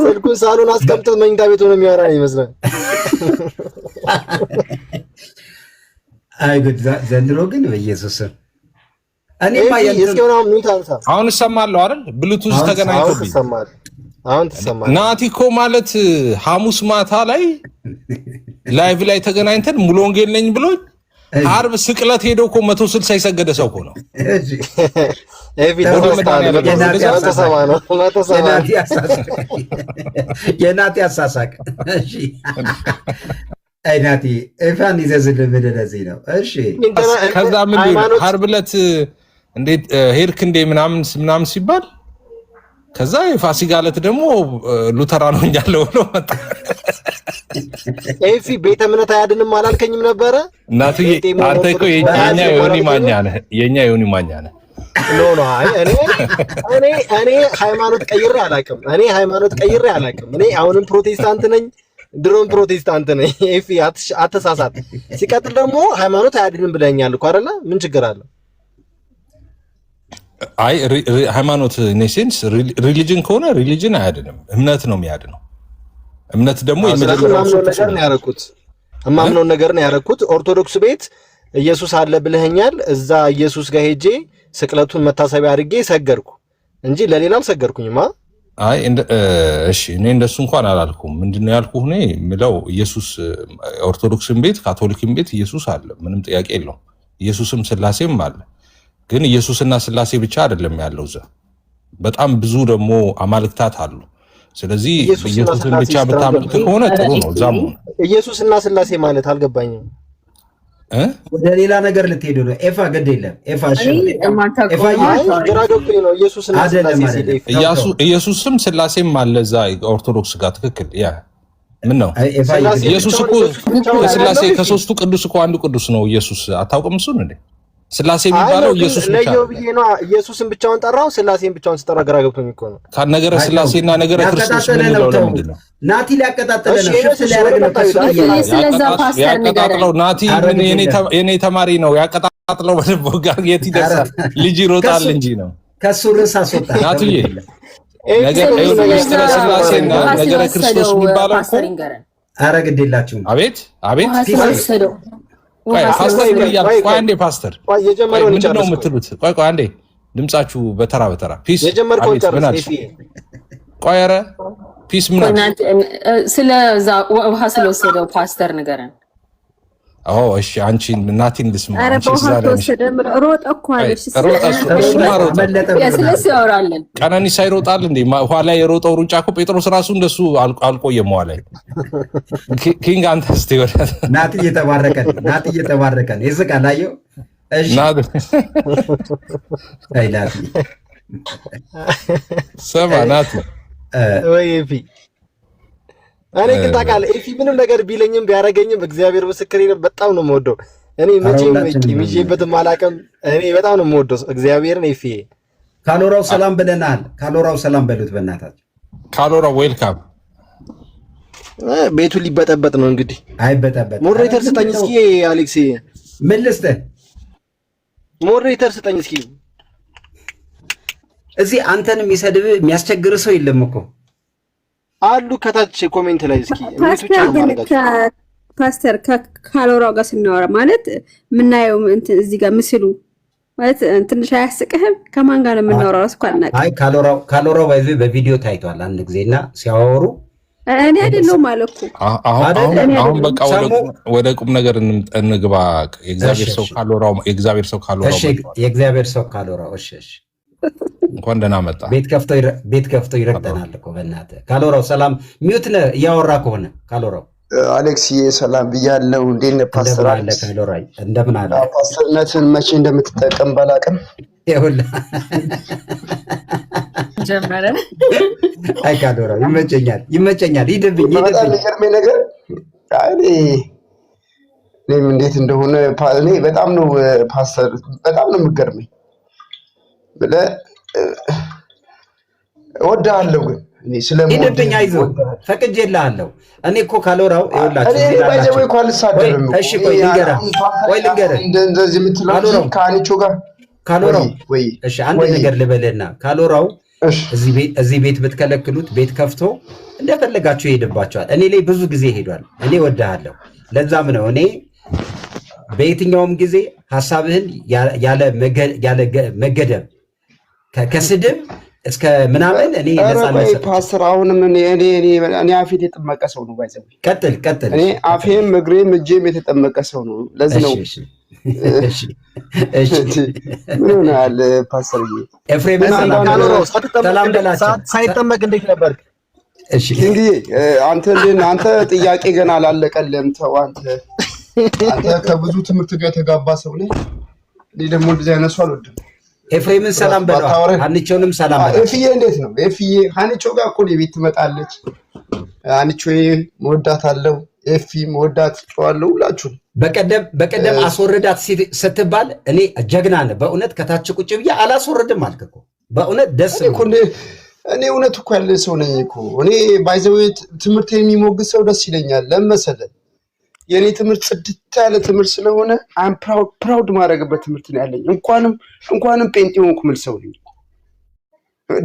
[SPEAKER 7] ስልኩን ሳሎን አስቀምጦ መኝታ ቤት ሆኖ የሚያወራ ይመስላል።
[SPEAKER 1] አይ ጉድ! ዘንድሮ ግን በኢየሱስ እኔማ
[SPEAKER 10] አሁን እሰማለሁ አይደል? ብሉቱዝ ተገናኝቶብኝ
[SPEAKER 7] አሁን ትሰማለህ።
[SPEAKER 10] ናቲ እኮ ማለት ሐሙስ ማታ ላይ ላይቭ ላይ ተገናኝተን ሙሉ ወንጌል ነኝ ብሎኝ ዓርብ ስቅለት ሄዶ እኮ 160 የሰገደ ሰው እኮ ነው።
[SPEAKER 1] የናቲ አሳሳቅ። አይ ናቲ ኤፋን ይዘዝልህ ምን ለዚህ ነው። እሺ
[SPEAKER 10] ከዛ ምን ዓርብ ዕለት እንዴት ሄድክ እንዴ ምናምን ሲባል ከዛ የፋሲካ ዕለት ደግሞ ሉተራን ሆኛለሁ ብሎ መጣ።
[SPEAKER 7] ኤፊ ቤተ እምነት አያድንም አላልከኝም ነበረ?
[SPEAKER 10] እናትዬ አንተ እኮ የኛ ዮኒ ማኛ ነህ፣ የኛ ዮኒ ማኛ ነህ።
[SPEAKER 7] ኖ አይ እኔ ሃይማኖት ቀይሬ አላውቅም። እኔ አሁንም ፕሮቴስታንት ነኝ፣ ድሮም ፕሮቴስታንት ነኝ። ኤፊ አተሳሳት። ሲቀጥል ደግሞ ሃይማኖት አያድንም ብለኛል እኮ አይደለ? ምን ችግር አለው?
[SPEAKER 10] አይ ሃይማኖት ኔሴንስ ሪሊጅን ከሆነ ሪሊጅን አያድንም፣ እምነት ነው የሚያድነው። እምነት ደግሞ
[SPEAKER 7] የማምነውን ነገር ነው ያደረኩት። ኦርቶዶክስ ቤት ኢየሱስ አለ ብለኸኛል። እዛ ኢየሱስ ጋር ሄጄ ስቅለቱን መታሰቢያ አድርጌ ሰገርኩ እንጂ ለሌላ አልሰገርኩኝማ።
[SPEAKER 10] አይ እሺ እኔ እንደሱ እንኳን አላልኩም። ምንድነው ያልኩህ? እኔ የምለው ኢየሱስ ኦርቶዶክስን ቤት ካቶሊክን ቤት ኢየሱስ አለ፣ ምንም ጥያቄ የለውም። ኢየሱስም ስላሴም አለ። ግን ኢየሱስና ስላሴ ብቻ አይደለም ያለው እዛ በጣም ብዙ ደግሞ አማልክታት አሉ። ስለዚህ ኢየሱስን ብቻ ብታመልክ ከሆነ ጥሩ ነው። እዛም
[SPEAKER 7] ኢየሱስና ስላሴ ማለት አልገባኝም።
[SPEAKER 1] ወደ ሌላ ነገር ልትሄዱ ነው። ኤፋ ግድ የለም ኤፋ
[SPEAKER 7] ግራ ገብቶኝ ነው። ኢየሱስና ስላሴ
[SPEAKER 10] ኢየሱስም ስላሴም አለ እዛ ኦርቶዶክስ ጋር ትክክል። ያ ምን ነው ኢየሱስ እኮ ስላሴ ከሶስቱ ቅዱስ እኮ አንዱ ቅዱስ ነው ኢየሱስ። አታውቅም እሱን እንዴ? ስላሴ የሚባለው ኢየሱስ ብቻ ነው።
[SPEAKER 7] ኢየሱስን ብቻውን ጠራው፣ ስላሴን ብቻውን ስጠራ ግራ ገብቶኝ እኮ ነው።
[SPEAKER 10] ነገረ ስላሴና ነገረ ክርስቶስ ምን ነው? ለምንድን ነው
[SPEAKER 1] ናቲ ሊያቀጣጥለ ነው? ሽፍት ሊያደርግ ነው።
[SPEAKER 6] ስለዛ ፓስተር
[SPEAKER 10] ያቀጣጥለው ናቲ ምን የኔ ተማሪ ነው። ያቀጣጥለው በልቦ ጋር የት ይደርሳል? ልጅ ይሮጣል እንጂ ነው።
[SPEAKER 1] ከሱ ርዕስ አስወጣ
[SPEAKER 10] ናቲዬ። ነገረ ስላሴና ነገረ ክርስቶስ የሚባለው እኮ
[SPEAKER 1] ኧረ ግድ የላችሁም።
[SPEAKER 10] አቤት አቤት ፓስተር ምንድን ነው የምትሉት? ቆይ አንዴ ድምጻችሁ በተራ በተራ ፒስ ቆይ ኧረ ፒስ ምን
[SPEAKER 6] ስለዛ ውሃ ስለወሰደው ፓስተር ንገረን።
[SPEAKER 10] እሺ አንቺ እናቲን ልስማ። ቀነኒሳ ይሮጣል እንዴ? ኋላ የሮጠው ሩጫ እኮ ጴጥሮስ ራሱ እንደሱ አልቆየም። ኋላ ኪንግ አንተ እስቲ ወደ
[SPEAKER 1] ናቲ እየተባረከን ይስቃል። አየሁ። እሺ አይ ናቲ
[SPEAKER 10] ሰማ ናቲ
[SPEAKER 7] ወይ ኤፊ እኔ ግን ታውቃለህ ኤፊ ምንም ነገር ቢለኝም ቢያረገኝም እግዚአብሔር ምስክሬ ነው፣ በጣም ነው የምወደው። እኔ መቼም ይዤበትም አላውቅም። እኔ በጣም ነው የምወደው እግዚአብሔርን። ኤፊ
[SPEAKER 1] ካሎራው ሰላም ብለናል። ካሎራው ሰላም በሉት በእናታችሁ።
[SPEAKER 10] ካሎራው ዌልካም።
[SPEAKER 7] ቤቱ ሊበጠበጥ ነው እንግዲህ።
[SPEAKER 1] አይበጠበጥ።
[SPEAKER 7] ሞዴሬተር ስጠኝ እስኪ አሌክስ።
[SPEAKER 1] ምን ልስጥህ?
[SPEAKER 7] ሞዴሬተር ስጠኝ እስኪ።
[SPEAKER 1] እዚህ አንተን የሚሰድብ የሚያስቸግር ሰው የለም እኮ
[SPEAKER 7] አሉ ከታች ኮሜንት ላይ እስኪ
[SPEAKER 5] ፓስተር ከካሎራው ጋር ስናወራ ማለት የምናየው እንትን እዚህ ጋር ምስሉ ማለት ትንሽ አያስቅህም? ከማን ጋር ነው የምናወራው? ራስ እንኳን አናውቅም።
[SPEAKER 1] አይ ካሎራው በቪዲዮ ታይቷል አንድ ጊዜና ሲያወሩ
[SPEAKER 5] እኔ አይደለሁም ማለት እኮ
[SPEAKER 10] አሁን በቃ ወደ ቁም ነገር እንግባ። የእግዚአብሔር ሰው ካሎራው እሺ እንኳን ደህና መጣ።
[SPEAKER 1] ቤት ከፍቶ ይረግጠናል እኮ በእናትህ። ካሎራው ሰላም ሚውት ነህ እያወራ ከሆነ ካሎራው።
[SPEAKER 11] አሌክስዬ ሰላም ብያለሁ። እንዴት ነህ ፓስተር አሌክስ?
[SPEAKER 1] እንደምን አለ?
[SPEAKER 11] ፓስተርነትን መቼ እንደምትጠቀም ባላቅም
[SPEAKER 1] ይኸውልህ
[SPEAKER 6] ጀመረ።
[SPEAKER 1] አይ ካሎራው ይመቸኛል። ሂድብኝ።
[SPEAKER 11] የሚገርመኝ ነገር እኔም እንዴት እንደሆነ እኔ በጣም ነው ፓስተር በጣም ነው የምትገርመኝ ብለህ እወድሃለሁ። ግን እኔ
[SPEAKER 1] ስለምወድህ አይዞህ ፈቅጄልሃለሁ። እኔ እኮ ካሎራው ይኸውላችሁ እሺ ቆይ ልንገርህ
[SPEAKER 11] እንደዚህ የምትለው ከአኒቾ ጋር
[SPEAKER 1] ካሎራው እሺ አንድ ነገር ልበልህና ካሎራው እዚህ ቤት ብትከለክሉት ቤት ከፍቶ እንደፈለጋችሁ ይሄድባቸዋል። እኔ ላይ ብዙ ጊዜ ሄዷል። እኔ እወድሃለሁ። ለዛም ነው እኔ በየትኛውም ጊዜ ሐሳብህን ያለ መገደብ ከስድብ እስከ ምናምን እኔ ነፃነት
[SPEAKER 11] ፓስተር አሁንም እኔ አፌት የተጠመቀ ሰው ነው። ባይዘው
[SPEAKER 1] ቀጥል።
[SPEAKER 11] እኔ አፌም እግሬም እጄም የተጠመቀ ሰው ነው። ለዚህ ነው ምን ሆነሃል ፓስተርዬ?
[SPEAKER 1] ኤፍሬም ሰላም በላቸው።
[SPEAKER 7] ሳይጠመቅ እንዴት ነበር?
[SPEAKER 11] እሺ እንግዲህ አንተ ጥያቄ ገና አላለቀልህም። ተው አንተ ከብዙ ትምህርት ጋር የተጋባ ሰው ነህ። እኔ ደግሞ እንደዚህ አይነት ሰው አልወድም።
[SPEAKER 1] ኤፍሬምን ሰላም በለው፣ ሀኒቾንም ሰላም በለው።
[SPEAKER 11] ኤፍዬ እንዴት ነው? ኤፍዬ ሀኒቾ ጋር እኮ ቤት ትመጣለች። ሀኒቾዬ መወዳታለሁ፣ ኤፊ መወዳታለሁ። ሁላችሁም
[SPEAKER 1] በቀደም አስወርዳት ስትባል እኔ ጀግና ነህ በእውነት ከታች ቁጭ ብዬ አላስወርድም አልክ እኮ በእውነት ደስ
[SPEAKER 11] እኮ እኔ እውነት እኮ ያለ ሰው ነኝ እኮ እኔ ባይዘው ትምህርት የሚሞግት ሰው ደስ ይለኛል። ለመሰለህ የኔ ትምህርት ጽድት ያለ ትምህርት ስለሆነ አም ፕራውድ ማድረግበት ትምህርት ነው ያለኝ። እንኳንም ጴንጤ ሆንኩ ምል ሰው ነኝ።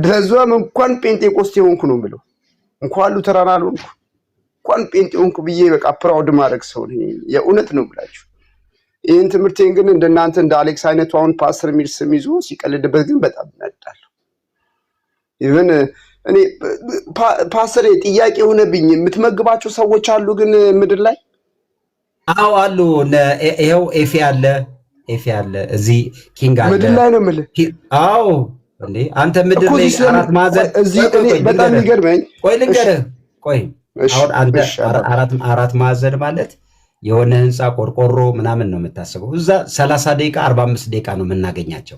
[SPEAKER 11] ለዛም እንኳን ጴንጤ ቆስጤ ሆንኩ ነው የምለው። እንኳን ሉተራን አልሆንኩ እንኳን ጴንጤ ሆንኩ ብዬ በቃ ፕራውድ ማድረግ ሰው ነኝ። የእውነት ነው ብላችሁ ይህን ትምህርቴን ግን እንደናንተ እንደ አሌክስ አይነቱ አሁን ፓስተር የሚል ስም ይዞ ሲቀልድበት ግን በጣም እናዳለሁ። ኢቨን እኔ ፓስተር ጥያቄ ሆነብኝ። የምትመግባቸው ሰዎች አሉ ግን ምድር ላይ?
[SPEAKER 1] አዎ አሉ። ይኸው ኤፌ አለ፣ ኤፊ አለ እዚህ ኪንግ አለ
[SPEAKER 11] ምድር ላይ ነው የምልህ።
[SPEAKER 1] አዎ እንዴ አንተ ምድር ላይ አራት ማዕዘን
[SPEAKER 11] እዚህ በጣም የሚገርመኝ
[SPEAKER 1] ቆይ ልንገርህ ቆይ አሁን አንተ አራት ማዕዘን ማለት የሆነ ህንፃ ቆርቆሮ ምናምን ነው የምታስበው። እዛ 30 ደቂቃ 45 ደቂቃ ነው የምናገኛቸው።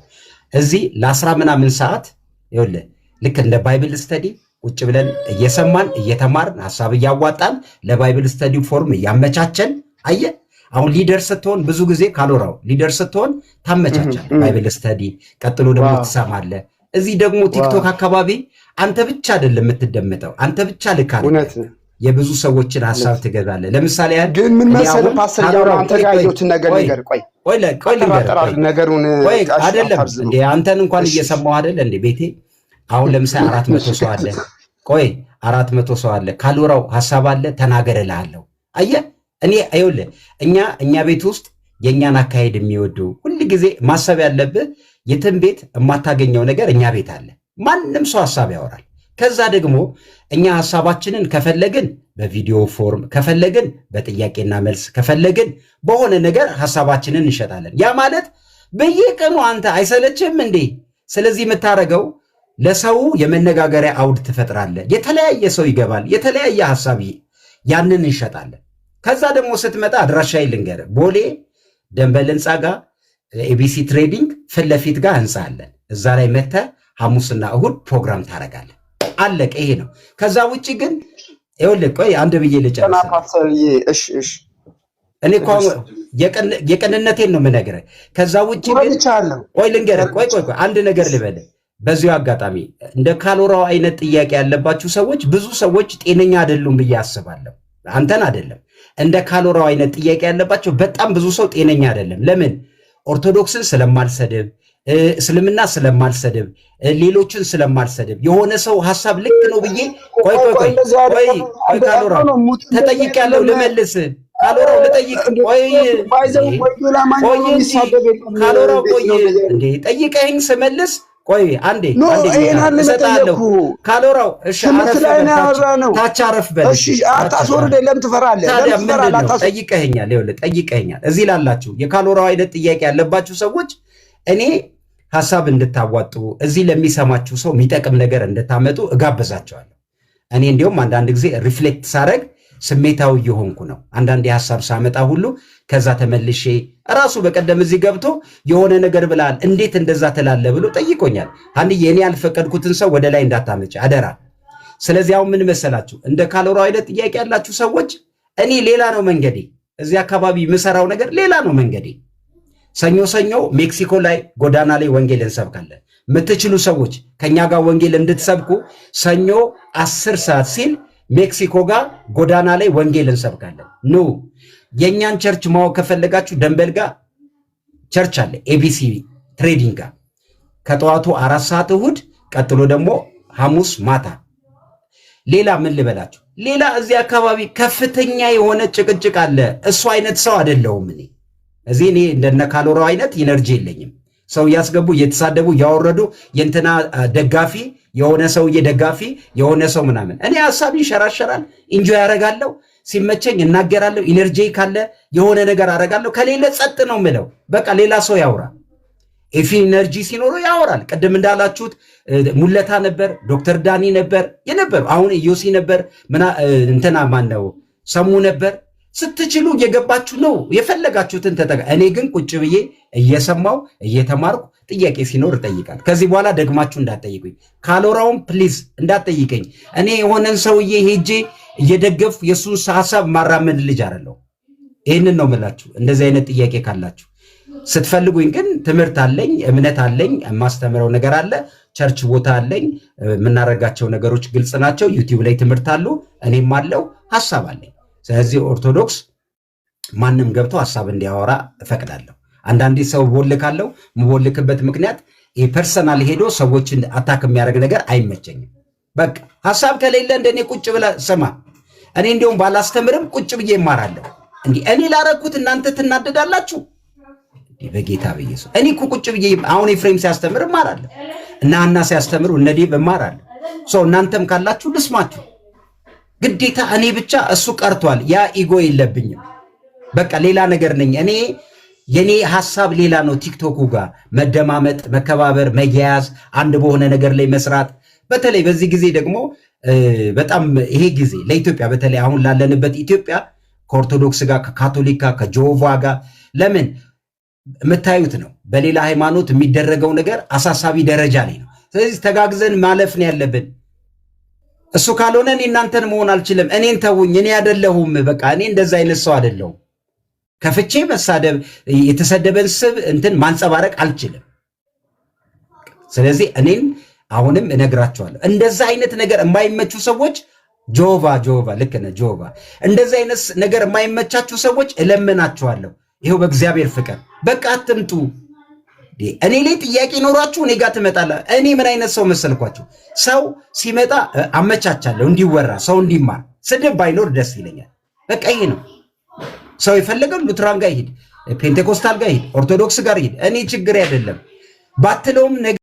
[SPEAKER 1] እዚህ ለ10 ምናምን ሰዓት ይኸውልህ ልክ እንደ ባይብል ስተዲ ቁጭ ብለን እየሰማን እየተማርን ሐሳብ እያዋጣን ለባይብል ስተዲ ፎርም እያመቻቸን አየህ። አሁን ሊደር ስትሆን ብዙ ጊዜ ካሎራው ሊደር ስትሆን ታመቻቻል ባይብል ስተዲ፣ ቀጥሎ ደግሞ ትሰማለህ። እዚህ ደግሞ ቲክቶክ አካባቢ አንተ ብቻ አይደለም የምትደመጠው፣ አንተ ብቻ ልክ አይደለም የብዙ ሰዎችን ሐሳብ ትገዛለህ። ለምሳሌ
[SPEAKER 11] ግን ምን መሰለህ ፓስተር ያው አንተ ጋር ያየሁትን ነገር ቆይ
[SPEAKER 1] አይደለም እንዴ አንተን እንኳን እየሰማሁ አይደል እንዴ ቤቴ አሁን ለምሳሌ 400 ሰው አለ። ቆይ 400 ሰው አለ። ካሎራው ሐሳብ አለ ተናገር እልሃለሁ። አየህ እኔ አይውልህ እኛ ቤት ውስጥ የኛን አካሄድ የሚወዱ ሁሉ ጊዜ ማሰብ ያለብህ የትም ቤት የማታገኘው ነገር እኛ ቤት አለ። ማንም ሰው ሐሳብ ያወራል። ከዛ ደግሞ እኛ ሐሳባችንን ከፈለግን በቪዲዮ ፎርም ከፈለግን በጥያቄና መልስ ከፈለግን በሆነ ነገር ሐሳባችንን እንሸጣለን። ያ ማለት በየቀኑ አንተ አይሰለችም እንዴ? ስለዚህ የምታረገው ለሰው የመነጋገሪያ አውድ ትፈጥራለህ። የተለያየ ሰው ይገባል፣ የተለያየ ሐሳብ ያንን እንሸጣለን። ከዛ ደግሞ ስትመጣ አድራሻዬ ልንገርህ፣ ቦሌ ደንበል ህንፃ ጋር ኤቢሲ ትሬዲንግ ፊት ለፊት ጋር ህንፃ አለን። እዛ ላይ መተህ ሐሙስና እሁድ ፕሮግራም ታደርጋለህ። አለቀ። ይሄ ነው። ከዛ ውጪ ግን ይኸውልህ ቆይ አንድ ብዬ ልጨርስ። እኔ እኮ የቅንነቴን ነው የምነግርህ። ከዛ ውጪ ግን ቆይ ልንገርህ፣ ቆይ አንድ ነገር ልበልህ። በዚሁ አጋጣሚ እንደ ካሎራው አይነት ጥያቄ ያለባችሁ ሰዎች ብዙ ሰዎች ጤነኛ አይደሉም ብዬ አስባለሁ። አንተን አይደለም፣ እንደ ካሎራው አይነት ጥያቄ ያለባቸው በጣም ብዙ ሰው ጤነኛ አይደለም። ለምን? ኦርቶዶክስን ስለማልሰድብ፣ እስልምና ስለማልሰድብ፣ ሌሎችን ስለማልሰድብ የሆነ ሰው ሐሳብ ልክ ነው ብዬ ቆይ ካሎራው ተጠይቄያለሁ፣ ልመልስ ካሎራው ልጠይቅ ካሎራው እንዴ ጠይቀኝ ስመልስ ቆይ አንዴ እሰጥሃለሁ። ካሎራው እሺ ታች አረፍ በል። እሺ
[SPEAKER 11] አታስወርደኝ። ለምን ትፈራለህ?
[SPEAKER 1] ጠይቀኸኛል። ይኸውልህ ጠይቀኸኛል። እዚህ ላላችሁ የካሎራው አይነት ጥያቄ ያለባችሁ ሰዎች እኔ ሐሳብ እንድታዋጡ እዚህ ለሚሰማችሁ ሰው የሚጠቅም ነገር እንድታመጡ እጋብዛቸዋለሁ። እኔ እንዲሁም አንዳንድ ጊዜ ሪፍሌክት ሳረግ ስሜታዊ የሆንኩ ነው። አንዳንድ የሐሳብ ሳመጣ ሁሉ ከዛ ተመልሼ ራሱ በቀደም እዚህ ገብቶ የሆነ ነገር ብላል እንዴት እንደዛ ትላለ ብሎ ጠይቆኛል። አንዴ የኔ ያልፈቀድኩትን ሰው ወደ ላይ እንዳታመጭ አደራ። ስለዚህ አሁን ምን መሰላችሁ እንደ ካሎራው አይነት ጥያቄ ያላችሁ ሰዎች እኔ ሌላ ነው መንገዴ። እዚህ አካባቢ የምሰራው ነገር ሌላ ነው መንገዴ። ሰኞ ሜክሲኮ ላይ ጎዳና ላይ ወንጌል እንሰብካለን። የምትችሉ ሰዎች ከኛ ጋር ወንጌል እንድትሰብኩ ሰኞ 10 ሰዓት ሲል ሜክሲኮ ጋር ጎዳና ላይ ወንጌል እንሰብካለን። ኑ የኛን ቸርች ማወቅ ከፈለጋችሁ ደንበል ጋር ቸርች አለ፣ ኤቢሲ ትሬዲንግ ጋር ከጠዋቱ 4 ሰዓት እሁድ፣ ቀጥሎ ደግሞ ሐሙስ ማታ። ሌላ ምን ልበላችሁ፣ ሌላ እዚህ አካባቢ ከፍተኛ የሆነ ጭቅጭቅ አለ። እሱ አይነት ሰው አይደለሁም እኔ። እዚህ እኔ እንደነ ካሎራው አይነት ኢነርጂ የለኝም። ሰው እያስገቡ እየተሳደቡ እያወረዱ የእንትና ደጋፊ የሆነ ሰውዬ ደጋፊ የሆነ ሰው ምናምን። እኔ ሐሳብ ይንሸራሸራል፣ ኢንጆይ ያደርጋለሁ፣ ሲመቸኝ እናገራለሁ፣ ኢነርጂ ካለ የሆነ ነገር አደርጋለሁ፣ ከሌለ ጸጥ ነው ምለው። በቃ ሌላ ሰው ያውራ። ኤፊ ኢነርጂ ሲኖረው ያወራል። ቅድም እንዳላችሁት ሙለታ ነበር፣ ዶክተር ዳኒ ነበር የነበሩ፣ አሁን ኢዮሲ ነበር፣ እንትና ማን ነው ሰሙ ነበር። ስትችሉ እየገባችሁ ነው የፈለጋችሁትን ተጠቃ። እኔ ግን ቁጭ ብዬ እየሰማው እየተማርኩ ጥያቄ ሲኖር እጠይቃለሁ። ከዚህ በኋላ ደግማችሁ እንዳትጠይቁኝ። ካሎራውን ፕሊዝ እንዳትጠይቀኝ። እኔ የሆነን ሰውዬ ሄጄ እየደገፍኩ የእሱን ሐሳብ ማራመድ ልጅ አይደለሁ። ይህንን ነው የምላችሁ። እንደዚህ አይነት ጥያቄ ካላችሁ ስትፈልጉኝ ግን ትምህርት አለኝ፣ እምነት አለኝ፣ የማስተምረው ነገር አለ፣ ቸርች ቦታ አለኝ፣ የምናደርጋቸው ነገሮች ግልጽ ናቸው። ዩቲዩብ ላይ ትምህርት አሉ፣ እኔም አለው፣ ሐሳብ አለኝ። ስለዚህ ኦርቶዶክስ ማንም ገብቶ ሐሳብ እንዲያወራ እፈቅዳለሁ። አንዳንዴ ሰው ቦልካለው፣ የምቦልክበት ምክንያት ፐርሰናል ሄዶ ሰዎችን አታክ የሚያደርግ ነገር አይመቸኝም። በቃ ሐሳብ ከሌለ እንደኔ ቁጭ ብላ ስማ። እኔ እንዲሁም ባላስተምርም ቁጭ ብዬ እማራለሁ። እንዲህ እኔ ላረኩት እናንተ ትናደዳላችሁ? በጌታ በኢየሱስ እኔ እኮ ቁጭ ብዬ አሁን ኤፍሬም ሲያስተምር እማራለሁ፣ እና ሐና ሲያስተምሩ እነ ዴቭ እማራለሁ። እናንተም ካላችሁ ልስማችሁ። ግዴታ እኔ ብቻ እሱ ቀርቷል። ያ ኢጎ የለብኝም። በቃ ሌላ ነገር ነኝ እኔ። የኔ ሐሳብ ሌላ ነው። ቲክቶኩ ጋር መደማመጥ፣ መከባበር፣ መያያዝ፣ አንድ በሆነ ነገር ላይ መስራት። በተለይ በዚህ ጊዜ ደግሞ በጣም ይሄ ጊዜ ለኢትዮጵያ በተለይ አሁን ላለንበት ኢትዮጵያ ከኦርቶዶክስ ጋር ከካቶሊክ ጋር ከጆቫ ጋር ለምን የምታዩት ነው። በሌላ ሃይማኖት የሚደረገው ነገር አሳሳቢ ደረጃ ላይ ነው። ስለዚህ ተጋግዘን ማለፍ ነው ያለብን። እሱ ካልሆነ እኔ እናንተን መሆን አልችልም። እኔን ተውኝ፣ እኔ አይደለሁም። በቃ እኔ እንደዛ አይነት ሰው አይደለሁም። ከፍቼ መሳደብ የተሰደበን ስብ እንትን ማንጸባረቅ አልችልም። ስለዚህ እኔን አሁንም እነግራቸዋለሁ እንደዛ አይነት ነገር የማይመቹ ሰዎች ጆቫ ልክ ነህ ጆቫ፣ እንደዛ አይነት ነገር የማይመቻችሁ ሰዎች እለምናችኋለሁ፣ ይሄው በእግዚአብሔር ፍቅር በቃ አትምጡ። እኔ ላይ ጥያቄ ኖሯችሁ እኔ ጋር ትመጣላ። እኔ ምን አይነት ሰው መሰልኳችሁ? ሰው ሲመጣ አመቻቻለሁ እንዲወራ፣ ሰው እንዲማር። ስድብ ባይኖር ደስ ይለኛል። በቃ ይሄ ነው። ሰው የፈለገው ሉትራን ጋር ይሄድ፣ ፔንቴኮስታል ጋር ይሄድ፣ ኦርቶዶክስ ጋር ይሄድ፣ እኔ ችግር አይደለም ባትለውም